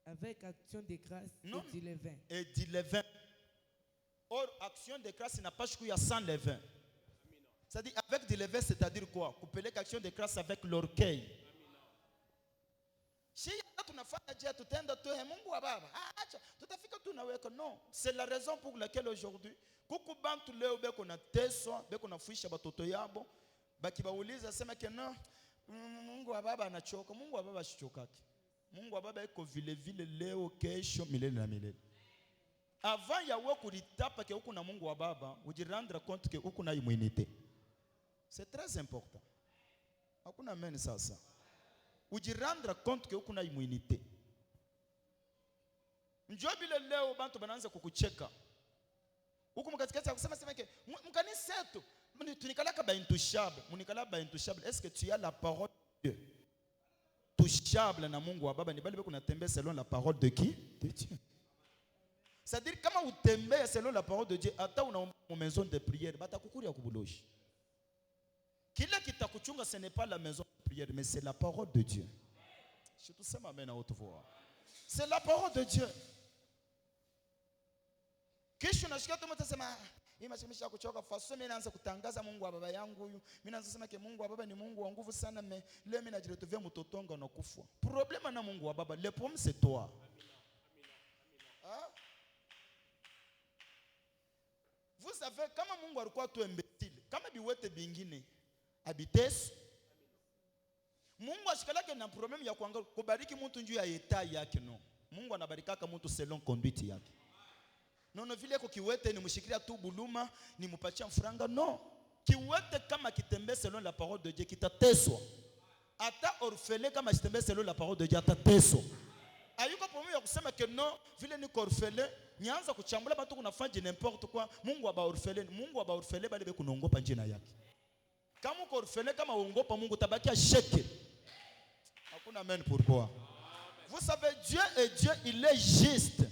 Avec action de grâce Non. et du levain. Et du levain. Or, action de grâce n'a pas choisi sans levain. C'est-à-dire, avec du levain, c'est-à-dire quoi? Couper action de grâce avec l'orgueil. Si tunafanya je tutenda tu Mungu wa baba. Acha, tutafika tu naweka. Non, c'est la raison pour laquelle aujourd'hui kuku bantu leo beko na teso, beko na fuisha batoto yabo, bakibauliza sema ke non, Mungu wa baba anachoka. Mungu wa baba asichokaki. Mungu wa baba iko vile vile leo kesho milele na milele. Avant ya wewe kulitapa ke huku na Mungu wa baba, ujirendre compte ke huku na immunité. C'est très important. Hakuna amen sasa. Ujirendre compte ke huku na immunité. Njoo vile leo bantu banaanza kukucheka. Huku mkatikati kusema sema ke mkanisa yetu tunikalaka ba intouchable, munikala ba intouchable. Est-ce que tu as la parole de Dieu? Touchable na Mungu wa baba ni bali beko natembea selon la parole de qui? De Dieu. C'est-à-dire, quand vous tembez selon la parole de Dieu, ata una une maison de prière, batakukuria kubuloshi. Kile kitakuchunga, ce n'est pas la maison de prière, mais c'est la parole de Dieu. Je tout ça m'amène à haute voix. C'est la parole de Dieu. Kisha unashika tu mtu sema, imeshimisha kuchoka faso mimi naanza kutangaza Mungu wa baba yangu huyu. Mimi naanza kusema ke Mungu wa baba ni Mungu wa nguvu sana, mais leo mimi najiretovia mtotonga na kufa. Problème na Mungu wa baba, le problème c'est toi. Hein? Vous savez, kama Mungu alikuwa tu imbecile, kama biwete bingine abiteso. Mungu ashikalake na problem ya kubariki mtu njuu ya etat yake no. Mungu anabarikaka mtu selon conduite yake. Nono vile ko kiwete ni mshikilia tu buluma, ni mpachia mfranga no. Kiwete kama kitembea selon la parole de Dieu kitateswa. Ata orphelin kama kitembea selon la parole de Dieu atateswa. Ayuko problème ya kusema que non, vile ni orphelin, nianza kuchambula batu kunafanya n'importe quoi. Mungu aba orphelin bali be kunongopa njina yake. Kama uko orphelin kama uongopa Mungu tabakia sheke. Hakuna amen pourquoi. Vous savez, Dieu est Dieu, il est juste.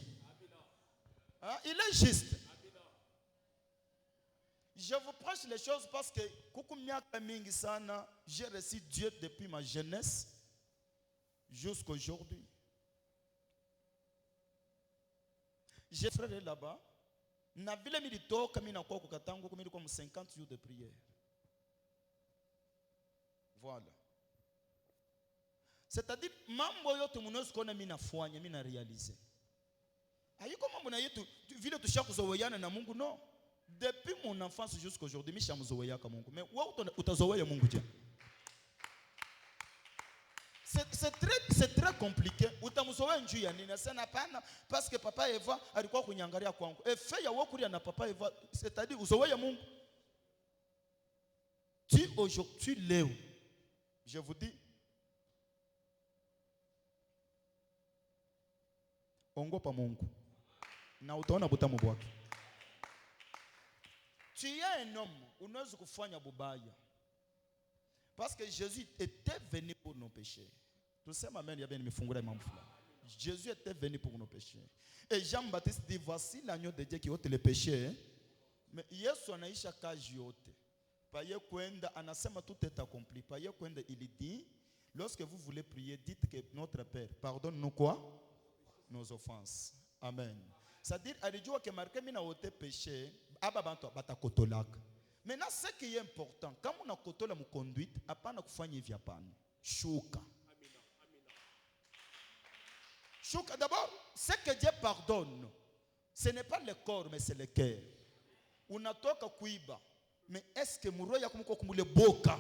Hein? Il est juste. Je vous prêche les choses parce que kuku miaka mingi sana, j'ai reçu Dieu depuis ma jeunesse jusqu'à aujourd'hui. J'ai frère là-bas. Na vile militoka mimi nakuwa kukatangu kumi kwa 50 jours de prière. Voilà. C'est-à-dire mambo yote mnaweza kuona mimi nafanya, mimi na réaliser. Haiko mambo na yetu vile tushakuzoweana na Mungu, non. Depuis mon enfance jusqu'à aujourd'hui, mimi shamzoea kama Mungu. Mais wewe utazoea Mungu je? C'est très compliqué. Utamzoea njuu ya nini? Sana pana parce que papa Eva alikuwa kunyangalia kwangu. Efe ya wokulia na papa Eva, c'est-à-dire uzoea Mungu. Tu aujourd'hui leo, je vous dis, ongopa Mungu na utaona butamu bwake. Tu es un homme, unaweza kufanya bubaya. Parce que Jésus était venu pour nos péchés. Tout ça m'amène, il y a bien nimefungula mambo fulani. Jésus était venu pour nos péchés. Et Jean-Baptiste dit, voici l'agneau de Dieu qui ôte les péchés. Mais Yesu anaisha kazi yote. Paye kwenda anasema tout est accompli. Paye kwenda il dit, lorsque vous voulez prier, dites que notre Père pardonne-nous quoi? Nos offenses. Amen. C'est-à-dire, alijua que marqué mina ôte péché, aba bantu batakotolaka. Maintenant, ce qui est important, quand on a kotola mu conduite, apana kufanya hivi hapana. Shuka. Shuka d'abord, ce que Dieu pardonne, ce n'est pas le corps, mais c'est le cœur. Unatoka kuiba, mais est-ce que muro ya kumuko kumule boka?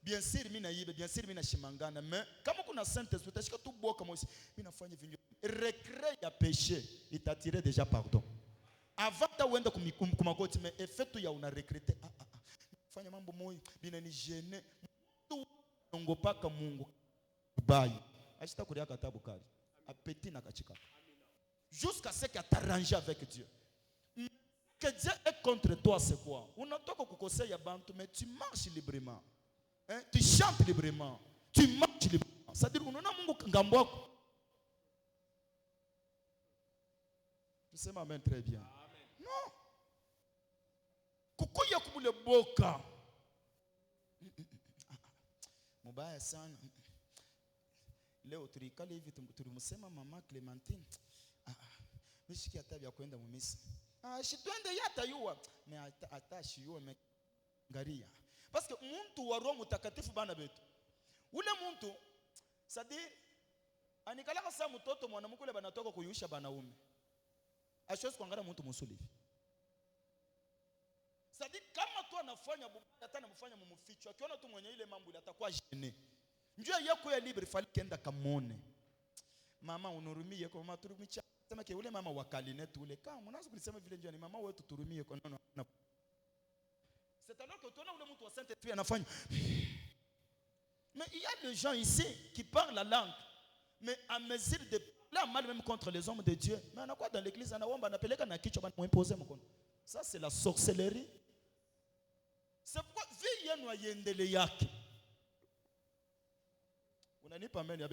Bien sûr, mina yibe, bien sûr, mina shimangana, mais comme on a Saint-Esprit, est-ce que tout boka moi aussi, mina fanya vinyo. Recret ya péché, il t'a tiré déjà pardon. Avant ta wenda kumagoti, mais effet tu ya una regretté. Fanya mambo moyo, bina ni gêné. Tu ngopaka Mungu. Bayi. Achita kuria katabu kali. Appétit na kachika. Jusqu'à ce qu'il t'arrange avec Dieu. Que Dieu est contre toi, c'est quoi? On a toko kukosea ya bantu, mais tu marches librement. Hein? Tu chantes librement. Tu marches librement. C'est-à-dire, on a Mungu ngamboko. Tu sais, m'amène très bien. Amen. Non. Kukuya kubule boka. Mubaya sana. Leo tulikale hivi tulimusema mama Clementine. Mishiki hata vya kwenda mumisi. Shitwende yata yuwa. Me ata shiyuwa me ngaria. Parce que muntu wa Roho Mtakatifu bana betu. Ule muntu sadi anikalaka sa mtoto mwanamke ule banatoka kuyusha banaume. Ashwezi kuangalia mtu musuli. Sadi kama tu anafanya bubaya hata anamfanya mumuficho. Akiona tu mwenye ile mambo ile atakuwa gêné. Njua yako ya libre fali kenda kamone. Mama unurumie kwa mama turumicha. Sema ke ule mama wakaline tu ule kama unaanza kulisema vile njua ni mama wetu turumie kwa nono. C'est alors que toi là ule mtu wa Saint-Esprit anafanya. Mais il y a des gens ici qui parlent la langue mais à mesure de là mal même contre les hommes de Dieu. Mais on a quoi dans l'église anaomba anapeleka na kichwa bana muimposer mkono. Ça c'est la sorcellerie. C'est pourquoi vie yenu ayendele yake. Unanipa amen ya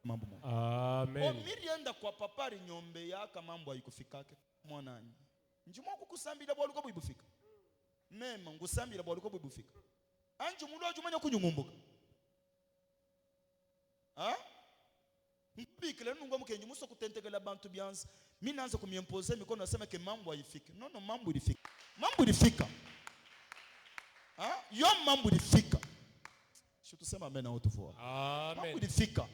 mambo moja. Amen. Omirienda kwa papa rinyombe yaka mambo ayikufikake mwananyi. Njumwa kukusambira bwaluko bwibufika. Mema ngusambira bwaluko bwibufika. Anju mulo jumanya kunyumumbuka. Ah? Mbikile nungwa mukenyi muso kutentegela bantu byanza. Mimi naanza kumiemposer mikono nasema ke mambo ayifike. No mambo ilifika. Mambo ilifika. Ah? Yo mambo ilifika. Je te sema amen à haute voix. Amen. Mambo ilifika.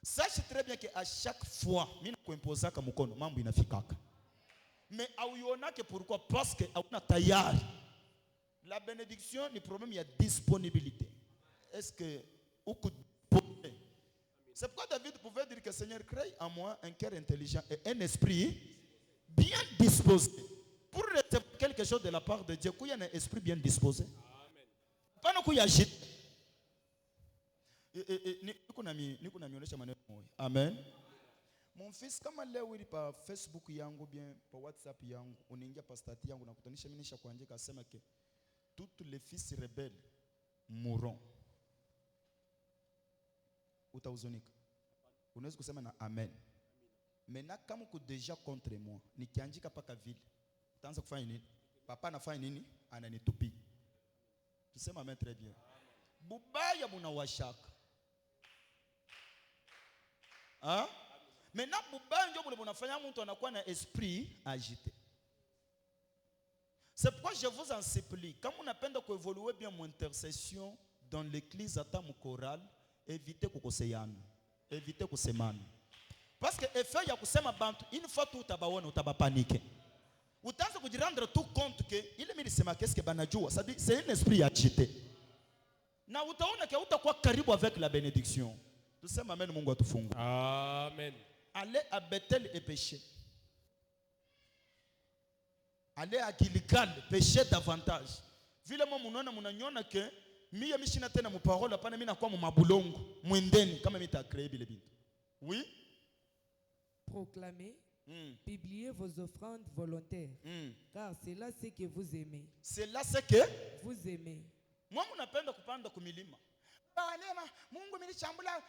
Sache très bien que à chaque fois mimi nakuempozaka mkono mambo inafikaka. Mais auionake pourquoi? Parce que hauna tayari. La bénédiction ni problème, il y a disponibilité. Est-ce que c'est pourquoi David pouvait dire que Seigneur crée en moi un cœur intelligent et un esprit bien disposé. Pour recevoir quelque chose de la part de Dieu, qu'il y a un esprit bien disposé. Amen. Pas non qu'il y a agite. Amen. Mon fils, kama leo ili pa Facebook yangu bien pa WhatsApp yangu unaingia pa stati yangu na kutanisha mimi nisha kuandika sema ke toutes les fils rebelles mourront. Utahuzunika. Unaweza kusema na amen. Maintenant kama uko déjà contre moi, nikiandika paka vile. Utaanza kufanya nini? Papa anafanya nini? Ananitupi. Tuseme amen très bien. Bubaya bunawashaka. Ah? Maintenant bubaya ndio bunafanya mtu anakuwa na esprit agité. C'est pourquoi je vous en supplie, quand vous n'appelez que évoluer bien mon intercession dans l'église à ta choral, évitez kukoseyana, évitez kusemana. Parce que effet ya kusema bantu une fois tu utabaona utabapanike. Utaanza kujirendre tout compte que ile mimi nisema qu'est-ce que banajua, c'est un esprit agité. Na utaona que utakuwa karibu avec la bénédiction. Tuseme amen, Mungu atufungue. Amen. Allez à Bethel et pécher. Allez à Gilgal, pécher davantage. Vile mo munaona munanyona que mie mishina tena mu parole hapana, mimi nakuwa mu mabulongo mwendeni kama mimi ta créer bile bintu. Oui. Proclamez, publiez vos offrandes volontaires, car c'est là ce que vous aimez. C'est là ce que vous aimez. Moi munapenda kupanda kumilima. Wanema Mungu milichambula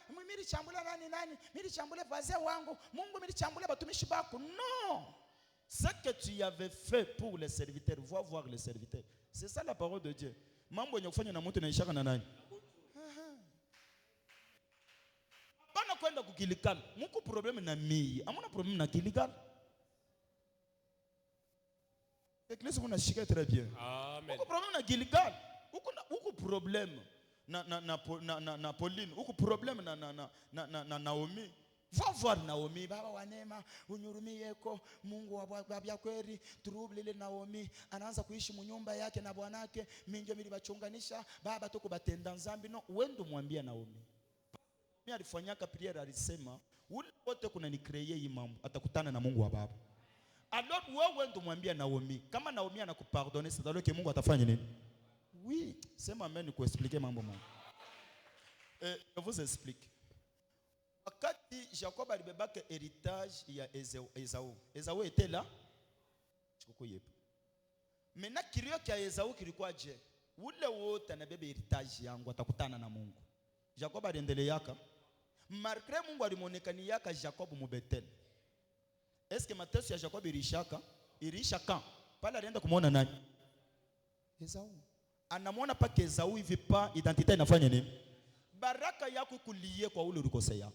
nani milichambula wazee wangu, Mungu milichambula batumishi bako. Non. Ce que tu avais fait pour les serviteurs, va voir les serviteurs. C'est ça la parole de Dieu. Mambo yenye kufanya na mtu na ishaka na nani? Bana kwenda kukilikana. Muko problème na mii. Amuna problème na kilikana. Église vous n'achikez très bien. Amen. Muko problème na kilikana. Uko problème na Pauline. Uko problème na Naomi. Va voir Naomi, baba wanema, unyurumie ko Mungu wa kweli, trouble ile Naomi, anaanza kuishi munyumba yake na bwanake, minjo milibachunganisha, baba tuko batenda nzambi. No, wendo mwambia Naomi. Mimi alifanyaka prière alisema, ule wote kuna ni créer hii mambo, atakutana na Mungu wa baba. Alors wewe wendo mwambia Naomi, kama Naomi anakupardonner, c'est alors que Mungu atafanya nini? Oui, c'est moi-même qui expliquer mambo Mungu. Je vous explique. Wakati Jacob alibebaka héritage ya Esau. Esau était là. Maintenant kilio kia Esau kilikuwa je? Ule wote anabeba héritage yangu atakutana na Mungu. Jacob aliendeleaka. Malgré Mungu alimonekaniaka Jacob mu Bethel. Est-ce que mateso ya Jacob ilishaka? Ilisha quand? Pale alienda kumuona nani? Esau. Anamuona pa Esau hivi pa identité inafanya nini? Baraka yako kulie kwa ule ulikosea.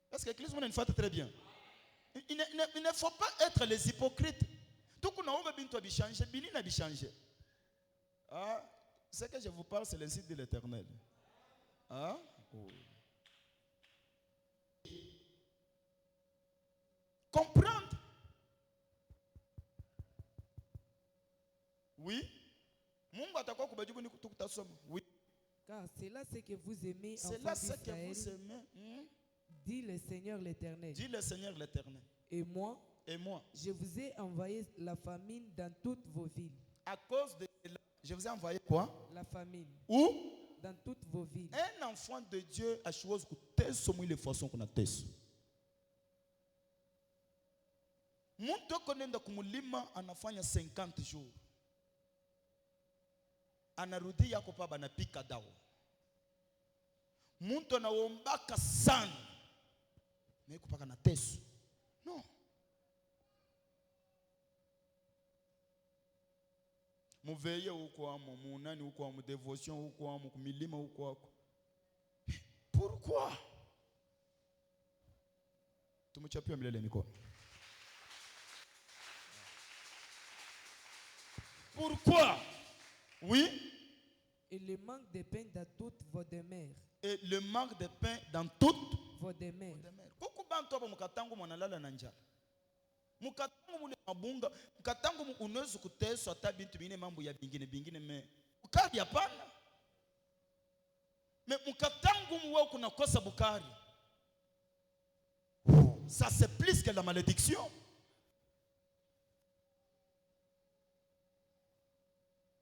Parce que l'Église nous fait très bien. Il ne faut pas être les hypocrites. Tout qu'on a envie de changer, Bini n'a pas changé. Ah, ce que je vous parle, c'est le site de l'Éternel. Ah, oh. Comprendre. Oui. Mungu atakuwa kubajibu ni kutasoma. Oui. Car c'est là ce que vous aimez, c'est là ce que vous aimez. Dit le Seigneur l'Éternel. Dit le Seigneur l'Éternel. Et moi, je vous ai envoyé la famine dans toutes vos villes. À cause de cela, je vous ai envoyé quoi? La famine. Où? Dans toutes vos villes. Un enfant de Dieu a choisi que teso mouille les façons qu'on a teso. Muntu konenda kumulima anafanya 50 jours. Anarudi yako pa banapika dawa. Muntu anaombaka sana. Mais kupaka na teso. Non. Muveye huko amo, munani huko amo, dévotion huko amo, kumilima huko ako. Pourquoi? Tumuchapia milele mikono. Pourquoi? Oui. Et le manque de pain dans toutes vos demeures. Et le manque de pain dans toutes vos demeures. Kuku bantu hapa mukatangu mwanalala na njala. Mukatangu mune mabunga, mukatangu unaweza kuteswa hata bintu bingine mambo ya bingine me. Bukari hapana. Me mukatangu mwe kuna kosa bukari. Ça c'est plus que la malédiction.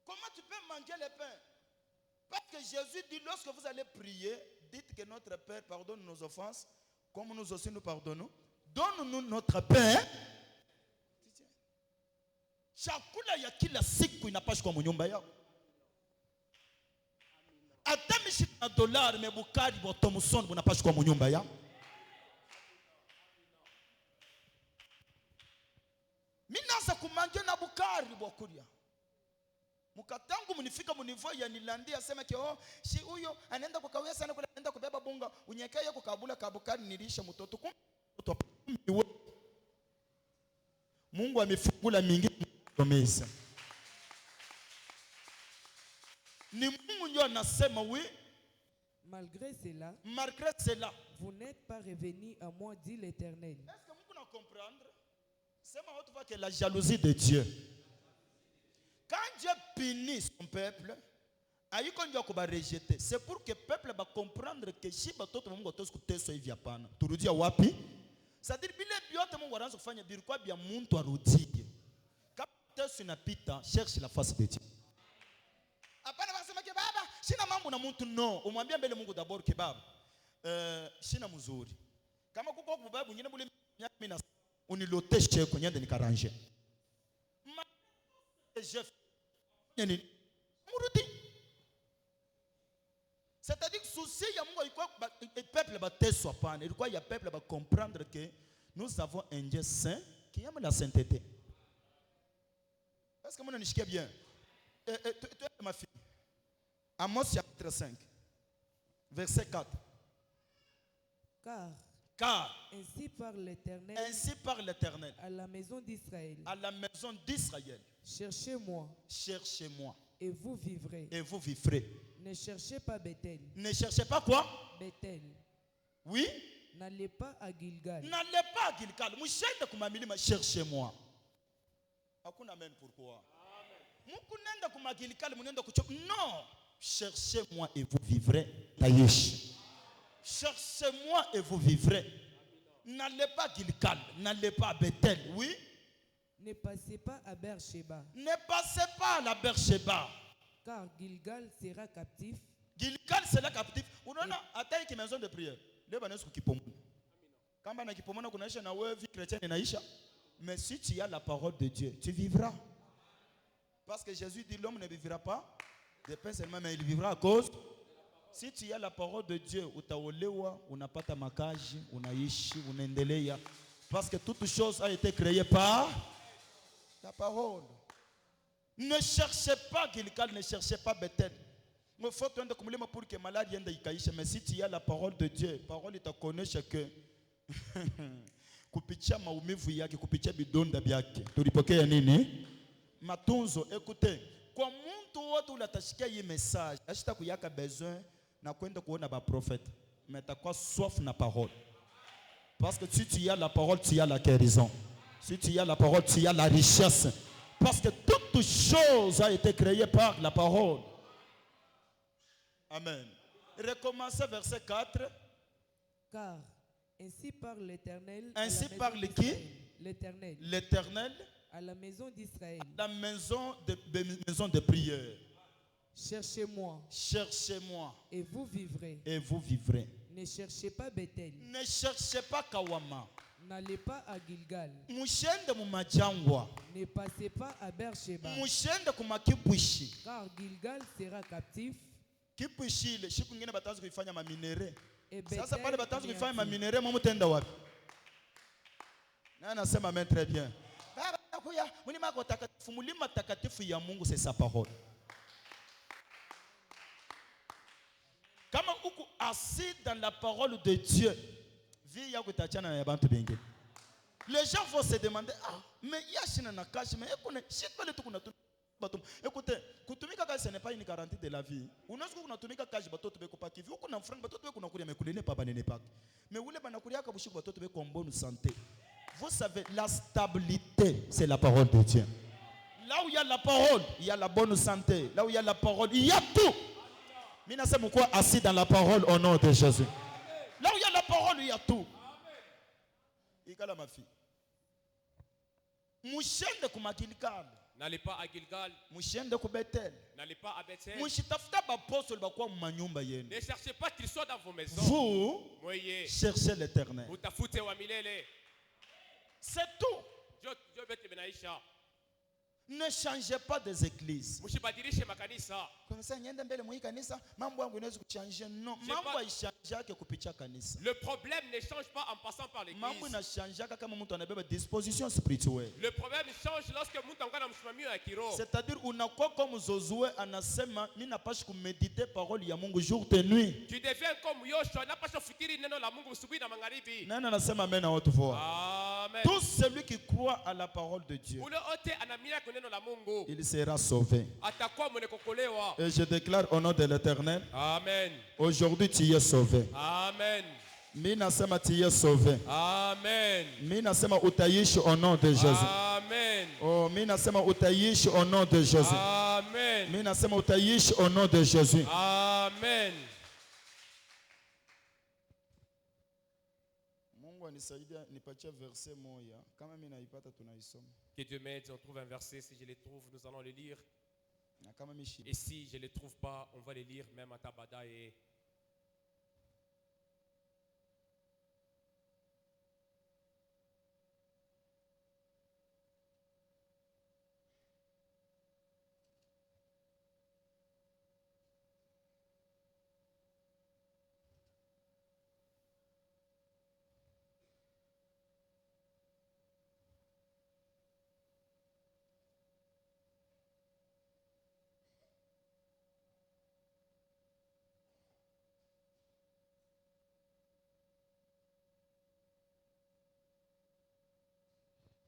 Comment tu peux manger le pain? Parce que Jésus dit, lorsque vous allez prier, dites que notre Père pardonne nos offenses, comme nous aussi nous pardonnons. Donne-nous notre pain. Chakula ya kila siku inapaswa kwa mnyumba yako. Hata mishi na dolari mebukari botomusoni unapaswa kwa mnyumba yako. Minaanza kumanja na bukari bokuria. Mukatangu munifika munivo ya nilandia sema ke si huyo anaenda kukawia sana kule anaenda kubeba bunga unyekea kukabula kabukari nilisha mtoto Mungu amefungula mingi promesa. Ni Mungu ndio anasema Malgré cela, malgré cela, vous n'êtes pas revenus à moi, dit l'Éternel. est-ce que vous pouvez comprendre? C'est ma haute fois que la jalousie de Dieu. Quand Dieu punit son peuple, c'est pour que le peuple va comprendre que si batoto mungu atosikuteso so hivi hapana. Turudia wapi? C'est-à-dire bile biote mungu anaanza kufanya bilikuwa bya muntu arudie. Kama teso inapita, cherche la face de Dieu. Hapana wanasema ke baba, sina mambo na muntu no. Umwambia mbele Mungu d'abord ke baba. Sina mzuri. Kama kuko kubaba mwingine bule miaka 10 unilote cheko nyende nikaranje. Chef. Nini? Murudi. C'est-à-dire que souci ya Mungu ilikuwa le peuple va teso hapana. Ilikuwa ya peuple va comprendre que nous avons un Dieu saint qui aime la sainteté. Est-ce que vous m'entendez bien? Tu es ma fille. Amos chapitre 5, verset 4. Car ainsi parle l'Éternel à la maison d'Israël. À la maison d'Israël. Cherchez-moi. Cherchez-moi. Et vous vivrez. Et vous vivrez. Ne cherchez pas Bethel. Ne cherchez pas quoi? Bethel. Oui. N'allez pas à Gilgal. N'allez pas à Gilgal. Cherchez-moi. Amen. Pourquoi? Non. Cherchez-moi et vous vivrez. Cherchez-moi et vous vivrez. N'allez pas à Gilgal. N'allez pas à Bethel. Oui. Ne passez pas à Beersheba. Ne passez pas à la Beersheba. Car Gilgal sera captif. Gilgal sera captif. On a atteint une maison de prière. Mais si tu as la parole de Dieu, tu vivras. Parce que Jésus dit l'homme ne vivra pas de pain seulement, mais il vivra à cause. Si tu as la parole de Dieu, utaolewa, unapata makaji, unaishi, unaendelea. Parce que toute chose a été créée par la parole. Ne cherchez pas Gilgal, ne cherchez pas Bethel. Il faut que pour que malade yende ikaisha. Mais si tu as la parole de Dieu, la parole te connaît que kupitia maumivu yake, kupitia bidonda byake. Tulipokea nini? Matunzo. Écoutez, kwa muntu wote unatashikia hii message, ashita kuyaka besoin na kwenda kuona ba prophète. Mais t'as quoi soif na parole. Parce que si tu as la parole, tu as la guérison. Si tu as la parole, tu as la richesse. Parce que toute chose a été créée par la parole. Amen. Recommencez verset 4. Car ainsi parle l'Éternel. Ainsi parle qui? L'Éternel. L'Éternel. À la maison d'Israël. La maison de prière. Cherchez-moi. Cherchez-moi. Et vous vivrez. Et vous vivrez. Ne cherchez pas Bethel. Ne cherchez pas Kawama. N'allez pas à Gilgal. Mushende mumajangwa. Ne passez pas à Beersheba. Mushende kumakibwishi. Car Gilgal sera captif. Kibwishi ile siku nyingine bataanza kuifanya maminere. Et Sasa pale bataanza kuifanya Bethel maminere mumutenda wapi? Na anasema amen très bien. Baba nakuya mulima kwa takatifu, mulima takatifu ya Mungu c'est sa parole. Kama uko assis dans la parole de Dieu, vie yako itachana na bantu bengi. Les gens vont se demander, ah, mais yashina na kashi, mais écoutez, kutumika kashi ce n'est pas une garantie de la vie. Unaweza kunatumika kashi batoto beko pa kivi, uko na franga batoto beko nakulia mekulene pa banene pa. Mais ule banakulia ka bushiku batoto beko en bonne santé. Vous savez, la stabilité, c'est la parole de Dieu. Là où il y a la parole, il y a la bonne santé. Là où il y a la parole, il y a tout. Mina c'est pourquoi assis dans la parole au nom de Jésus. Là où il y a la parole, il y a tout. Ikala ma fille. Mushende kumakilkal. N'allez pas à Gilgal. Mushende ku Bethel. N'allez pas à Bethel. Mushitafuta bapostoli bakwa mu manyumba yenu. Ne cherchez pas qu'ils soient dans vos maisons. Vous Moye. cherchez l'Éternel. Utafute wa milele. C'est tout. Dieu bete benaisha. Ne changez pas des églises. Msibadilishe makanisa. Comme ça nyenda mbele mwa kanisa, mambo yangu inaweza kuchanger. Non, mambo haichangeake kupitia kanisa. Le problème ne change pas en passant par l'église. Mambo inachangeaka kama mtu anabeba disposition spirituelle. Le problème change lorsque mtu angana msimamio ya kiroho. C'est-à-dire unakuwa comme Josué anasema mimi napashi kumediter parole ya Mungu jour et nuit. Tu deviens comme Yoshua, napasha fikiri neno la Mungu asubuhi na magharibi. Nani anasema amen à haute voix? Amen. Tout celui qui croit à la parole de Dieu, ule ote anaaminia neno la Mungu il sera sauvé. atakuwa mwenye kuokolewa. Et je déclare au nom de l'Éternel, Amen. aujourd'hui tu es sauvé. Amen. Mimi nasema tu es sauvé. Amen. Mimi nasema utaishi au nom de Jésus. Amen. Oh, mimi nasema utaishi au nom de Jésus. Amen. Mimi nasema utaishi au nom de Jésus. Amen. Mungu anisaidia nipatie verset moja. Kama mimi naipata tunaisoma. Que Dieu m'aide, on trouve un verset, si je les trouve, nous allons les lire. Na kama mishi. Et si je ne les trouve pas, on va les lire même à Tabada et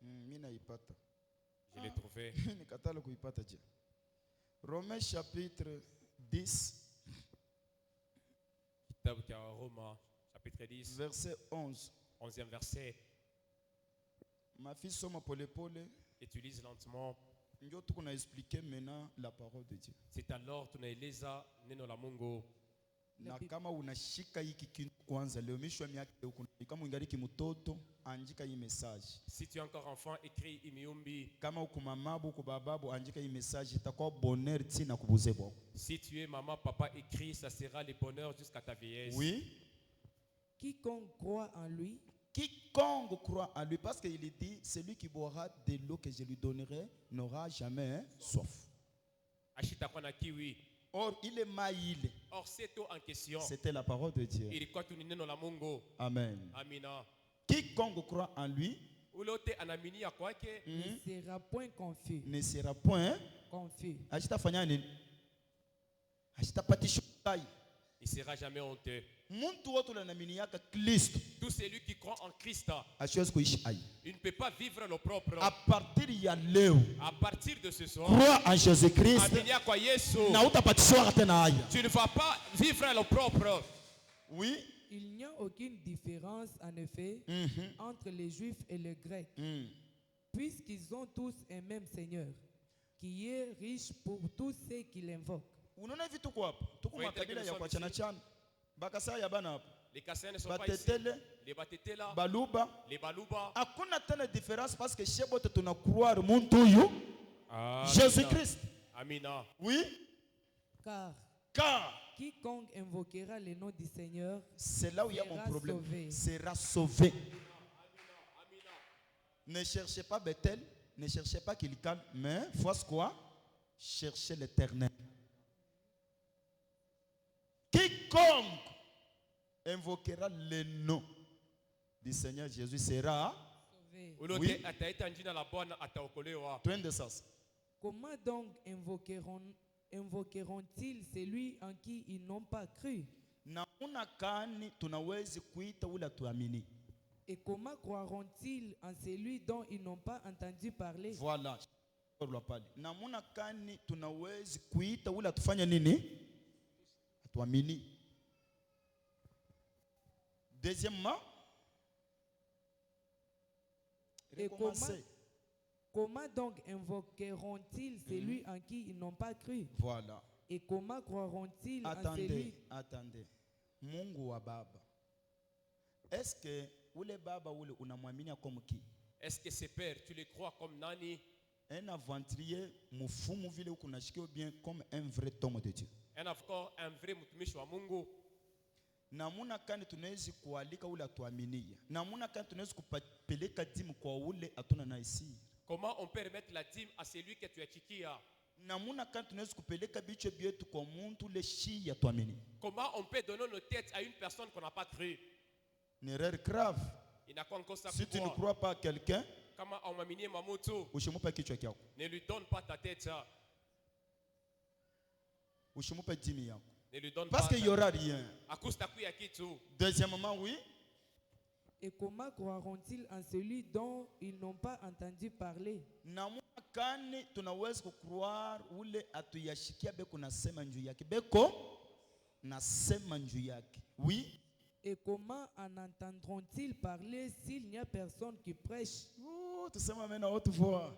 Mimi naipata. je l'ai trouvé. Nikatala kuipata je. Romains chapitre 10 Kitabu cha Roma, chapitre 10, verset 11. 11e verset. Mafi soma pole pole. Et tu lises lentement. Ndio tuko na expliquer maintenant la parole de Dieu. C'est alors tunaeleza neno la Mungu. Na kama unashika hiki kitu kwanza leo mishwa miaka huko kama ungaliki mtoto andika hii message. Si tu es encore enfant, écris imiumbi. Kama uko mamabu uko bababu andika hii message itakuwa bonheur tina kubuzebo. Si tu es maman, papa, écris, ça sera le bonheur jusqu'à ta vieillesse. Oui. Quiconque croit en lui Quiconque croit en lui, parce qu'il dit, celui qui boira de l'eau que je lui donnerai n'aura jamais soif. Ashita kwa na kiwi. Or, il est maïl. Or, cette eau en question, C'était la parole de Dieu. ilikuwa tu ni neno la Mungu. Amen. Amina. Quiconque croit en lui Ulote anaamini ya kwake ne sera point confus. ne sera point. Confus. Ashita fanya nini? Ashita patisho kai. il sera jamais honteux. Muntu wote unaminiaka Kristo Tout celui qui croit en Christ, asiwezi kuishi hai. il ne peut pas vivre le propre. À partir ya leo, À partir de ce soir, crois en Jésus-Christ aminia kwa Yesu, na utapatishwa tena haya. tu ne vas pas vivre le propre. Oui. Il n'y a aucune différence, en effet, entre les Juifs et les Grecs, puisqu'ils ont tous un même Seigneur, qui est riche pour tous ceux qui l'invoquent. Unaona hivi tuko hapa. Tuko Oui, makabila ya thank you, kuachana chana. Bakasa ya bana hapa. Les Kassais ne sont pas ici. Batetele, Les Batetela, Baluba. les Baluba. Hakuna tena différence parce que chez bote tuna croire muntu huyu Jésus-Christ. Amina. Oui. Car Car quiconque invoquera le nom du Seigneur c'est là où il y a mon sera problème. sauvé. Sera sauvé. Ne cherchez pas Bethel, ne cherchez pas Kilkan, mais face quoi? Cherchez l'Éternel. Quiconque invoquera le nom du Seigneur Jésus sera sauvé. Ulote Oui. ataita njina la Bwana ataokolewa. twende sasa. Comment donc invoqueront-ils celui en qui ils n'ont pas cru? Namuna kani tunawezi kuita ule tuamini. Et comment croiront-ils en celui dont ils n'ont pas entendu parler? Voilà. Namuna kani tunawezi kuita ule tufanye nini? Tuamini. Deuxièmement, Et recommencer. comment donc invoqueront-ils celui en qui ils n'ont pas cru? Voilà. Et comment croiront-ils en Attendez, celui... attendez. Mungu wa baba. Est-ce que ule baba ule unamwamini comme qui? Est-ce que ces pères, tu les crois comme nani? Un aventurier mufumu vile ukunashikia bien comme un vrai homme de Dieu. Encore un vrai mtumishi wa Mungu. Namuna kani tunawezi kualika ule atuaminie. Namuna kani tunawezi kupeleka dimu kwa ule atuna na isi. Comment on peut remettre la dîme à celui que tu as chikia? Namuna kani tunawezi kupeleka bicho bietu kwa muntu ule shi ya tuamini. Comment on peut donner nos têtes à une personne qu'on n'a pas cru? Une erreur grave. Il n'a pas encore ça. Si tu ne crois pas à quelqu'un, Comment on m'a miné ma moto? ushimupa kichwa kyako. Ne lui donne pas ta tête, ça. Ushimupa dimi yako. Ne lui donne Parce pas. qu'il n'y aura rien. À cause de ta kitu. Deuxièmement, oui. Et comment croiront-ils en celui dont ils n'ont pas entendu parler? Namuna kani tunaweza kukroire ule atuyashikia beko nasema njuu yake. Beko nasema njuu yake. Oui. Et comment en entendront-ils parler s'il n'y a personne qui prêche? Oh, tusema mena watu voa.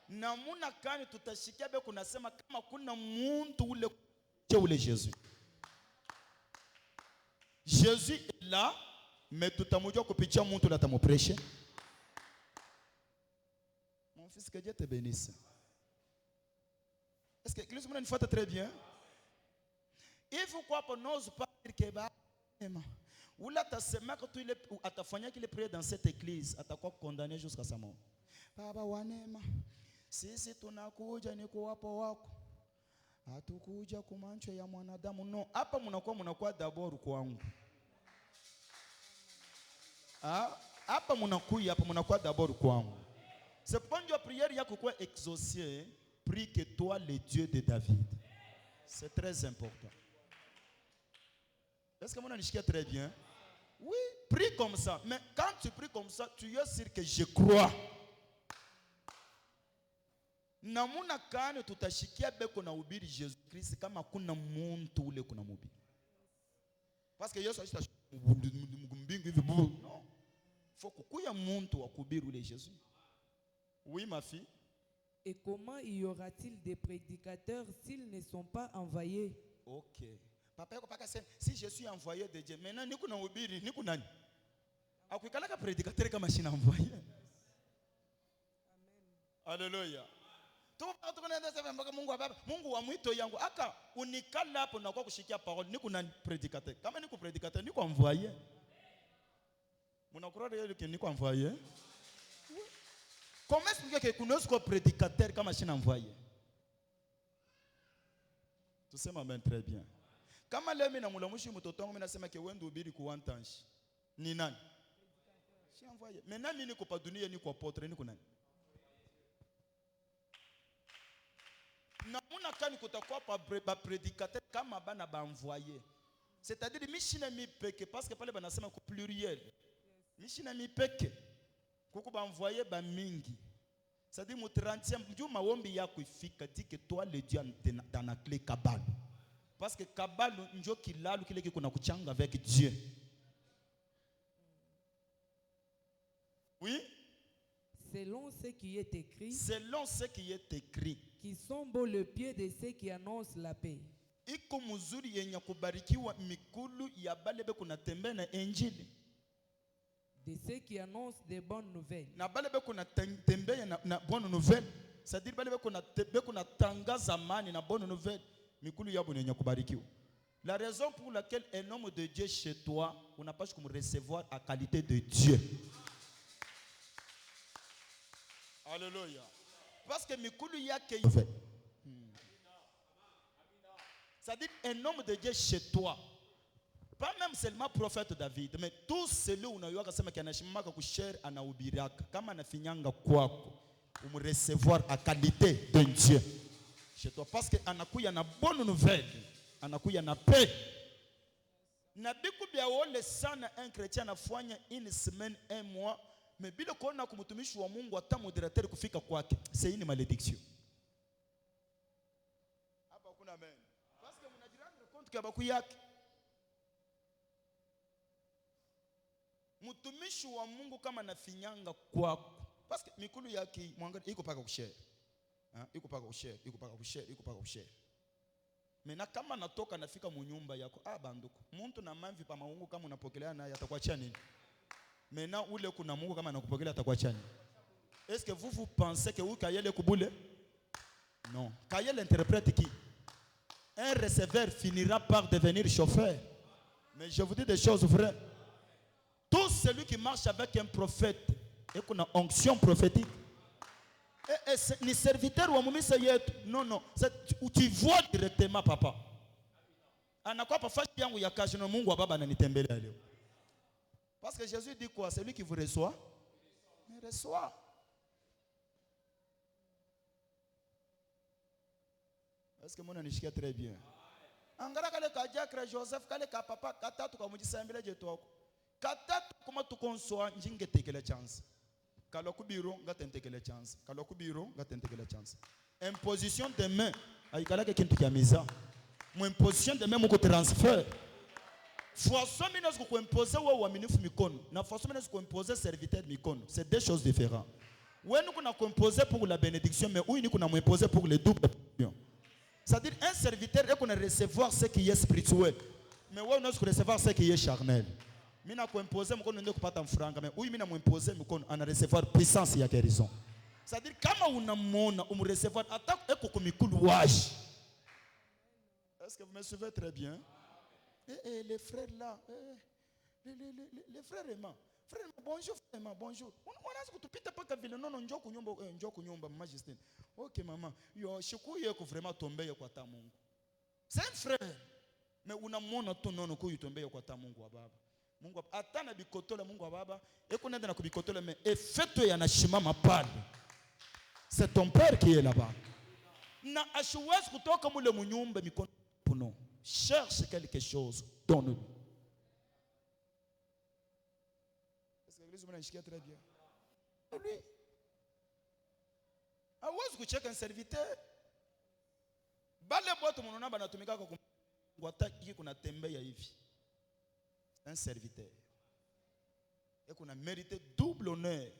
Namuna kani tutashikia beko nasema kama kuna muntu ule Jésus. Jésus est là, mais tutamujua kupitia muntu la tamupreshe. Mon fils, que Dieu te bénisse. Est-ce que l'église me fait très bien? Il faut quoi pour n'ose pas dire que bah ou là tasema que tu il atafanya qu'il est prié dans cette église atakuwa condamné jusqu'à sa mort. Baba wanema sisi tunakuja ni kuwapo wako hatukuja kumancho ya mwanadamu. No, hapa mnakuwa d'abord kwangu. Hapa mnakuwa d'abord kwangu. C'est pourquoi la prière yako kwa exaucée, prie que toi le Dieu de David. C'est très important. Est-ce que vous m'entendez très bien? Oui, prie comme ça. Mais quand tu pries comme ça, tu es sûr que je crois. Namuna kane tutashikia beko na ubiri Jésus Christ kama kuna muntu ule kuna mubiri. Parce que Yesu ashita mbingu hivi bu. Non. Faut kukuya muntu wa kubiri ule Jésus. Oui ma fille. Et comment y aura-t-il des prédicateurs s'ils ne sont pas envoyés? OK. Papa yako paka sema si je suis envoyé de Dieu. Maintenant niko na ubiri niko nani? Akuikala ka prédicateur kama shina envoyé. Amen. Alléluia. Mungu wa mwito yangu aka unikala hapo na kwa kushikia parole niko na prédicateur. Kama niko prédicateur niko envoyé. Mnakura leo que niko envoyé? Comment expliquer que kunaweza kuwa prédicateur kama shina envoyé? Tusema amen très bien. Kama leo mimi namulamushi mtoto wangu mimi nasema ke wende ubiri ku wantanshi. Ni nani? Si envoyé. Maintenant mimi niko pa dunia niko apôtre niko nani? Namuna kani kutakuwa pa prédicateur kama bana ba envoyé. C'est-à-dire mishina mi peke parce que pale banasema ku pluriel. Mishina mi peke. Kuko ba envoyé ba mingi. C'est-à-dire mu 30e juu maombi yako ifika dit que toi le Dieu dans la clé kabalo. Parce que kabalo njo kilalu kile kiko na kuchanga avec Dieu. Oui? Selon ce qui est écrit. Selon ce qui est écrit. Qui sont beaux le pied de ceux qui annoncent la paix. Iko muzuri yenye kubarikiwa mikulu ya balebe kuna tembea na injili. De ceux qui annoncent des bonnes nouvelles. Na balebe kuna tembea na bonne nouvelle. C'est-à-dire balebe kuna tangaza amani na bonne nouvelle. Mikulu yabo yenye kubarikiwa. La raison pour laquelle un homme de Dieu chez toi, on n'a pas comme recevoir à qualité de Dieu. Alléluia. Parce que mikulu yake c'est-à-dire un homme de Dieu chez toi. Pas même seulement prophète David, mais tout celui unayuaka sema kianashimaka kushare anahubiraka kama anafinyanga kwako umrecevoir à qualité de Dieu chez toi parce que anakuya na bonne nouvelle, anakuya na paix. Na biku bia wole sana un chrétien anafanya une semaine, un mois, mais bila kuona kumtumishi wa Mungu hata moderateur kufika kwake, c'est une malédiction. Hapa kuna amen. Parce que mnajirendre compte que baku yake mtumishi wa Mungu kama nafinyanga kwako parce que mikulu yake mwangalie iko paka kushare. Iko paka kushare. Mena kama natoka nafika mu nyumba yako banduko. Muntu na mamvi pa maungu kama unapokelea naye atakuachia nini? Mena ule kuna Mungu kama anakupokelea atakuachia nini? Est-ce que vous pensez que vous Kayele Kubule? Non. Kayele interprète qui? Un receveur finira par devenir chauffeur. Mais je vous dis des choses vraies. Tout celui qui marche avec un prophète et qu'on a onction prophétique, ni serviteur ou amumisa yetu. Non. Tu vois directement papa. Anakuwa pa fashi yangu ya kazi na Mungu wa baba ananitembelea leo. Parce que Jésus dit quoi? Celui qui vous reçoit, me reçoit. Est-ce que mon anishikia très bien? Angara kale ka Jacques Joseph kale ka papa katatu kwa mujisambile jetu wako. katatu kuma tukonsoa njinge tekele chance kala ku biro ngatentekele chance kala ku biro ngatentekele chance imposition de main aikala ke kintu kya miza mu imposition de main mu ko transfer façon minus ko imposer wa uaminifu mikono na façon minus ko imposer serviteur mikono, c'est deux choses différentes. Ouais, nous qu'on a composé pour la bénédiction, mais oui, nous qu'on a imposé pour les doubles. C'est-à-dire un serviteur, il qu'on a recevoir ce qui est spirituel, mais ouais, nous qu'on recevoir ce qui est charnel. Nous qu'on imposé, nous qu'on ne pas tant franc, mais oui, nous qu'on imposé, nous qu'on a recevoir puissance et guérison. C'est-à-dire quand on a mon, on recevoir attaque et qu'on coulouage. Est-ce que vous me suivez très bien? Et les frères là, les frères aimants. Frère, bonjour, frère, bonjour. On a ce que tu pites pas que ville non njoo kunyumba majesté. OK maman, yo shiku yeko vraiment tomber kwa ta Mungu. C'est un frère. Mais unamwona tu nono kuyu tomber kwa ta Mungu wa baba. Mungu atana bikotola Mungu wa baba, eko nenda na kubikotola mais effeto yanashimama pale. C'est ton père qui est là-bas. Na ashuwezi kutoka mule munyumba mikono puno. Cherche quelque chose, donne-lui. L'église m'a très bien. Lui, awezi kucheka un serviteur. Bale boto monona banatumika kwa ngwata hiki kuna tembea hivi. Un serviteur. Et qu'on a mérité double honneur.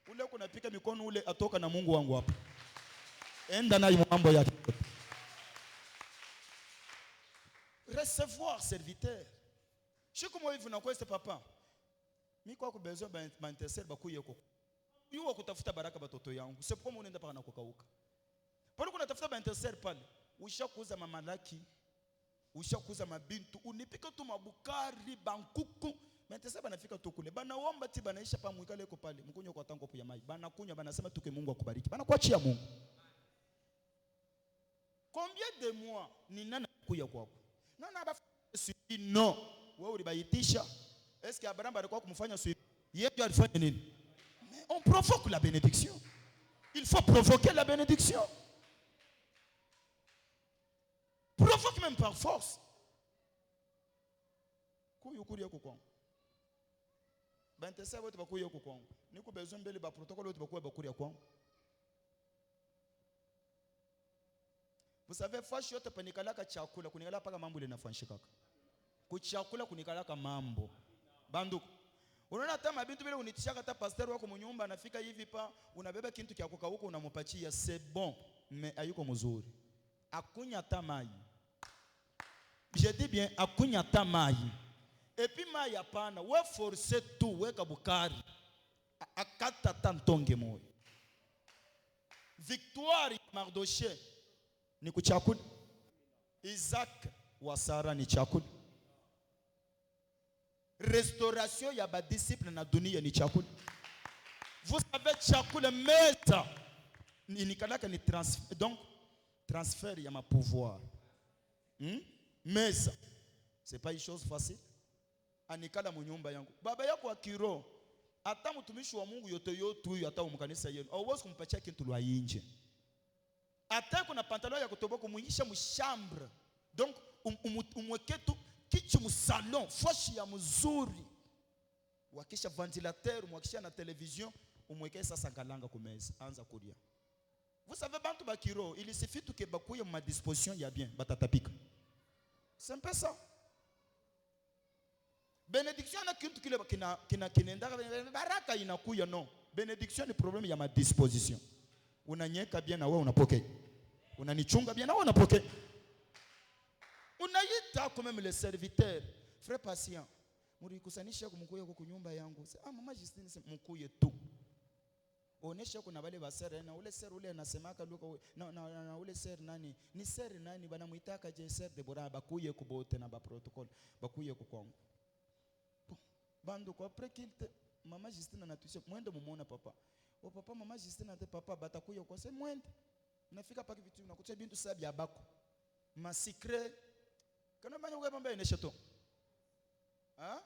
Ule kuna pika mikono ule atoka na Mungu wangu hapa. Enda na mambo yake. Recevoir serviteur. Je suis comme vous n'avez pas papa. Mais quoi que besoin d'intercéder bakuye ko. Yuwa kutafuta baraka batoto yangu. C'est pourquoi on enda pana kokauka. Pale kuna tafuta intercéder pale. Ushakuza mamalaki. Ushakuza mabintu. Unipika tu mabukari bankuku. Intercéder banafika tu kule. Banaomba ti banaisha pa mwikale ko pale. Mkunyo kwa tango ya mai. Banakunywa banasema tuke Mungu akubariki. Banakuachia Mungu. Combien de mois ni nani kuya kwako? Nana ba non. Wewe ulibaitisha. Est-ce que Abraham alikuwa kumfanya suivi? Yeye ndio alifanya nini? Mais on provoque la bénédiction. Il faut provoquer la bénédiction. Provoque même par force. Kuyu kuri yako kwangu. Bantesa wote bakuye yako kwangu. Niko besoin mbele ba protocole wote bakuye bakuri yako kwangu. Vous savez, fashi yote panikalaka chakula, kunikala paka mambo ile nafanyika. Kuchakula kunikalaka mambo. Banduku. Unaona hata mabintu vile unitishaka hata pastor wako mnyumba anafika hivi pa unabeba kintu kia kuka huko unampatia c'est bon mais hayuko mzuri. Akunya tamai. Je dis bien akunya tamai. Et puis mai hapana, we forcer tout weka bukari. Akata tantonge moyo. Victoire Mardoché ni kuchakula. Isaac wa Sara ni chakula. Restauration ya ba disciple na dunia ni chakula. Vous savez chakula meta ni kalaka ni transfert donc transfert ya ma pouvoir. Mesa c'est pas une chose facile. Anikala mu nyumba yangu. Baba yako akiro hata mtumishi wa Mungu yote huyu hata umkanisa yenu. Hauwezi kumpatia kitu lwa nje. Hata kuna pantalon ya kutoboka kumuisha mu chambre. Donc umweke tu kichu mu salon, foshi ya mzuri. Wakisha ventilateur, mwakisha na television, umweke sasa kalanga kumeza, anza kulia. Vous savez bantu bakiro, il suffit que bakuye ma disposition ya bien, batatapika. C'est un peu ça. Bénédiction na kintu kile kinaenda baraka inakuya non. Bénédiction ni problème ya ma disposition. Unanyeka bien na wewe unapokea. Unanichunga bien na wewe unapokea. Unaita comme même les serviteurs, frère patient. Murikusanisha kumkuye kwa nyumba yangu. Mama Justine mkuye tu. Onesha kuna wale basere na ule ser ule anasemaka luka na ule ser nani? Ni ser nani banamuitaka je ser de bora bakuye kubote na ba protocol. Bakuye ku kwangu. Bando kwa après qu'il Mama Justine anatusha mwende mumuona papa. O papa Mama Justine ate papa batakuye kwa se mwende. Unafika paki vitu unakuta bintu sabi ya bako. Ma secret kana manya ugamba ene cheto. Hein?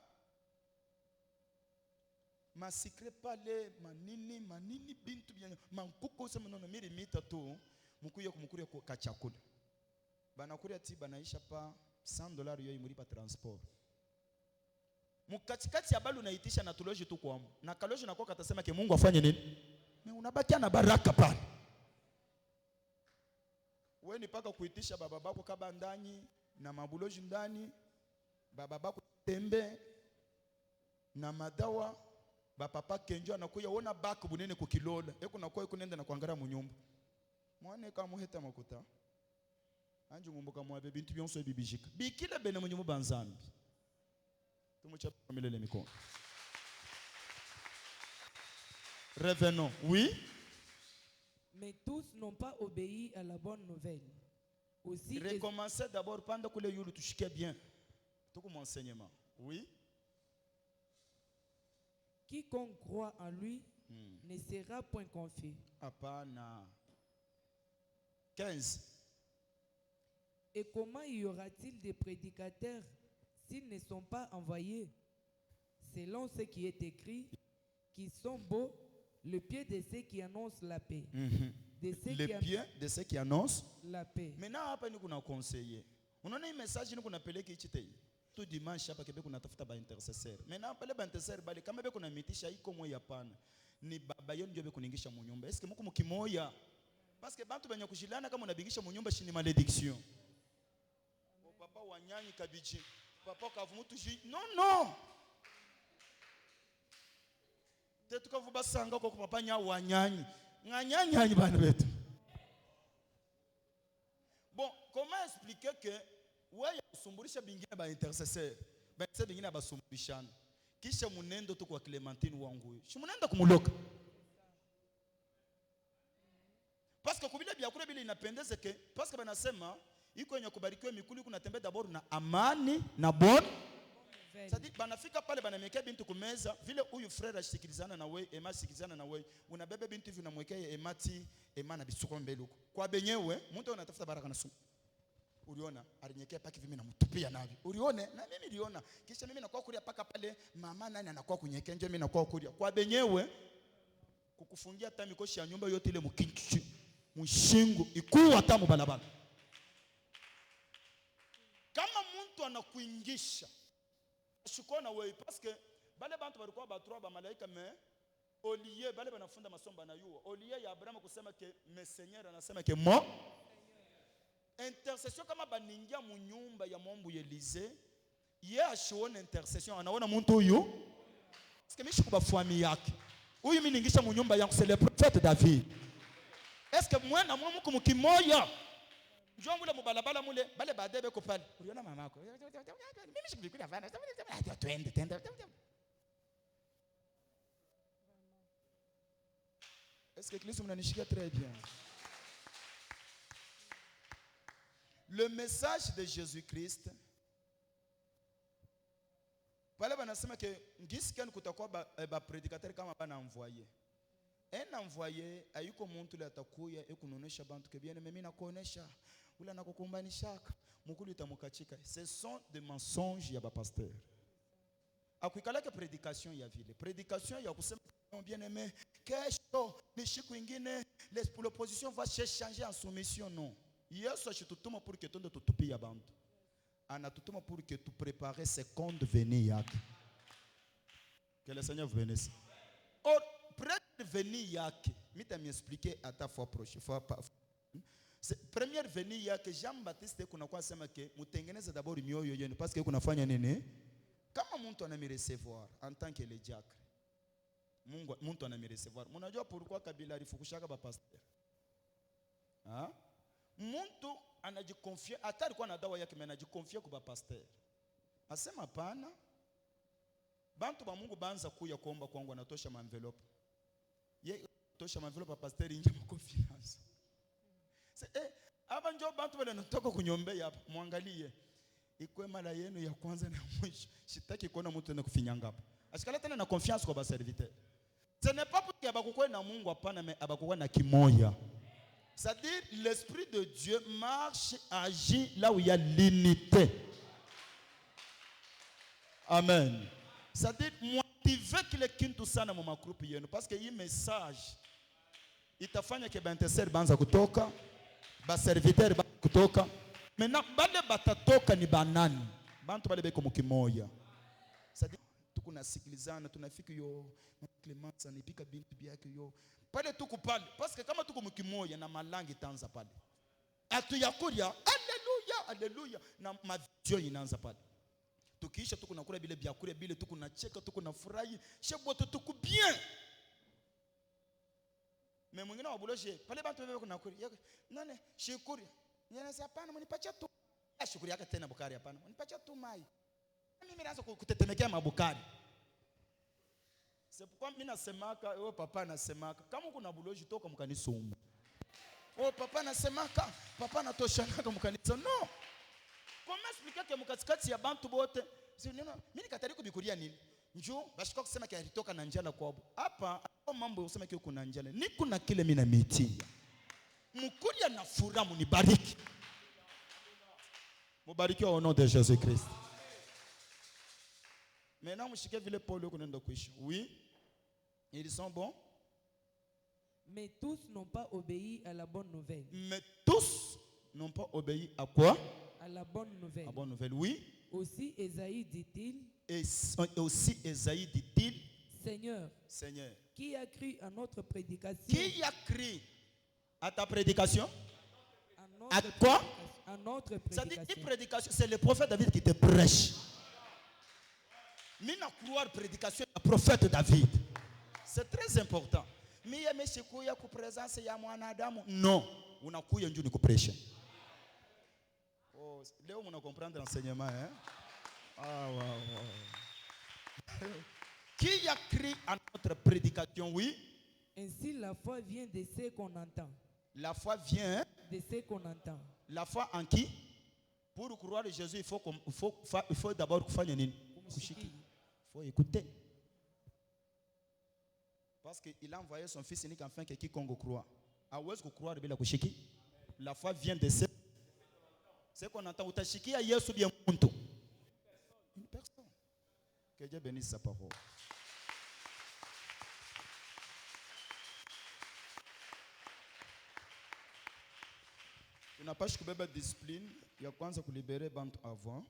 Ma secret pale manini bintu byanyu mankuko sema nono mirimita tu mukuye kumkuria kwa chakula. Banakuria ti banaisha pa $100 yo imulipa transport. Mukatikati ya balu unaitisha na tuloji tu kwamo. Na kaloji na kwa katasema ke Mungu afanye nini? Me unabakia na baraka pale. Wewe ni paka kuitisha baba bako kaba ndani na mabuloji ndani, baba bako tembe na madawa, bapapa kenjo anakuya wona bako bunene kukilola. Eko nakuwa eko nenda na kuangara mu nyumba. Mwane kama heta makuta. Anju ngumbuka mwa bintu byonso bibijika. Bikile bene mu nyumba banzambi. Milele mikono. Revenons. Oui. Mais tous n'ont pas obéi à la bonne nouvelle. Aussi, Recommencez d'abord pendant que les yulu touchiez bien. Tout comme enseignement. Oui. quiconque croit en lui ne sera point confus. Apana. 15. Et comment y aura-t-il des prédicateurs s'ils ne sont pas envoyés? Selon ce qui est écrit, qui sont beaux, le pied de ceux qui annoncent la paix. Le pied de ceux qui annoncent la paix. Maintenant, hapa ni kuna conseiller. Unaona hii message ni kuna peleka ichite. Tu dimanche hapa kebe kuna tafuta ba intercesseur. Maintenant pale ba intercesseur bali kama be kuna mitisha iko moya pana. Ni baba yenu ndio be kuningisha mu nyumba. Est-ce que muko mukimoya? Parce que bantu banya kushilana kama unabingisha mu nyumba shini malédiction. O papa wanyanyi kabiji. Papa kavumutu ji. Non. Tetuka vubasanga ko papa nya wanyanyi. Nganyanyi bana betu. Bon, comment expliquer que ouais usumburisha bingine ba intercesseur. Ba intercesseur bingine basumburishana. Kisha munendo tu kwa Clementine wangu. Shi munenda kumuloka. Parce que kubile bya kule bile inapendeza ke parce que banasema iko yenye kubarikiwa mikuli kuna tembe d'abord na amani na bonne. Sadi banafika pale banamwekea bintu kumeza vile huyu frère ashikilizana na wewe ema sikilizana na wewe unabebe bintu hivi unamwekea emati ema na bisuko mbele huko kwa benyewe mtu anatafuta baraka na sumu uliona alinyekea paki hivi na mtupia navyo ulione na mimi niliona kisha mimi nakuwa kulia paka pale mama nani anakuwa kunyekea nje mimi nakuwa kulia kwa benyewe kukufungia hata mikoshi ya nyumba yote ile mkinchi mshingo ikuu hata mubalabala kama mtu anakuingisha shukona wewe parce que bale bantu balikuwa ba ba malaika mais Oliye bale banafunda masomba na yuo Oliye ya Abraham kusema ke me Seigneur anasema ke mo intercession kama baningia mu nyumba ya mombu Elise ye ashuona intercession anaona mtu huyu parce que mishi kuba famille yake huyu mimi ningisha mu nyumba yangu c'est le prophète David est-ce que moi na mwa mko mkimoya njoo mule mubalabala mule bale badebe ko pale uliona mama yako mimi sikubikuja fana twende est-ce que Christ mnanishikia très bien le message de Jésus-Christ pale banasema ke ngisikani kutakuwa ba prédicateur kama bana envoyer un envoyé ayuko muntu le atakuya ekunonesha bantu ke bien mimi nakuonesha ula nakukumbanishaka mukulu itamukachika ce sont des mensonges ya ba pasteur akuikala ke prédication ya vile prédication ya kusema bien aimé kesho ni siku ingine l'opposition va se changer en soumission non Yesu ashitutuma pour que tonde tutupia bantu anatutuma pour que tu préparer seconde venue yake que le Seigneur vous bénisse or près de venue yake mita m'expliquer à ta fois prochaine fois première venue yake Jean-Baptiste kuna kwa sema ke mutengeneze d'abord mioyo yenu parce que kuna fanya nini kama mtu anami recevoir en tant que le diacre Mungu mtu anami recevoir mnajua pourquoi Kabila alifukushaka ba pasteur mtu anajikonfia hata alikuwa na dawa yake anajikonfia kwa pasteur asema pana bantu ba Mungu banza kuya kuomba kwangu anatosha ma envelope ye tosha ma envelope pasteur inje ma confiance hapa njoo bantu wale natoka kunyombea hapa muangalie ikwe mara yenu ya kwanza na mwisho sitaki kuona mtu anakufinyanga hapa ashikala tena na confiance kwa ba serviteur ce n'est pas pour que abakukwe na Mungu hapana mais abakukwe na kimoya. C'est-à-dire, l'Esprit de Dieu marche, agit là où il y a l'unité. Amen. C'est-à-dire, motiver kile kintu sana mu makrupi yenu. Parce que hii message, itafanya ke ba intercesseur banza kutoka, ba serviteur banza kutoka, Maintenant bale batatoka ni banani? Bantu bale beko mukimoya. C'est-à-dire tukunasikilizana tunafika yo Clemence anipika bintu byake yo. Pale tuku pale parce que kama tuko mukimoya na malangi tanza pale. Atuyakuria haleluya haleluya na mavio inaanza pale. Tukiisha tukunakula bile byakure bile tukunacheka tukunafurahi sheboto tuku bien. Mais mwingine wabuloshe pale bantu bebe kunakuri nane shikuri yanasema hapana mnipatia tu shukuri yake tena bukari hapana mnipatia tu mai mimi naanza kutetemekea mabukari. C'est pourquoi mimi nasemaka wewe papa nasemaka kama kuna buloji toka mkanisa umu wewe papa nasemaka papa natoshanaka mkanisa no comment expliquer que mkatikati ya bantu bote mimi nikatari kubikuria nini njoo bashika kusema kia alitoka na njala kwabo hapa mambo usema kio kuna njala niko na kile mimi na metia mkuria na furaha munibariki mubariki au nom de Jésus Christ. Maintenant mshike vile Paul unaenda kuishi oui ils sont bons Mais tous n'ont pas obéi à la bonne nouvelle. Mais tous n'ont pas obéi à quoi? À la bonne nouvelle. À la bonne nouvelle, oui. Aussi Ésaïe dit-il. Et aussi Ésaïe dit-il. Seigneur. Seigneur. Qui a cru à notre prédication? Qui a cru à ta prédication? À quoi? À notre prédication. Ça dit une prédication, c'est le prophète David qui te prêche. Mina croire prédication du prophète David. C'est très important. Mie meshikuya ku présence ya mwanadamu. Non, unakuya njoo nikupreshe. Oh, leo mna comprendre l'enseignement hein? Ah wow. Qui a cru à notre prédication, oui? Ainsi la foi vient de ce qu'on entend. La foi vient de ce qu'on entend. La foi en qui? Pour croire en Jésus, il faut d'abord faire nini? Il faut écouter. Parce qu'il a envoyé son fils unique afin que quiconque croit. Ah où est-ce que croire bila kushiki? La foi vient de ce qu'on entend. Utashikia Yesu bien muntu. Une personne. Que Dieu bénisse sa parole. Tunapaswa kubeba discipline ya kwanza kulibere bantu avant.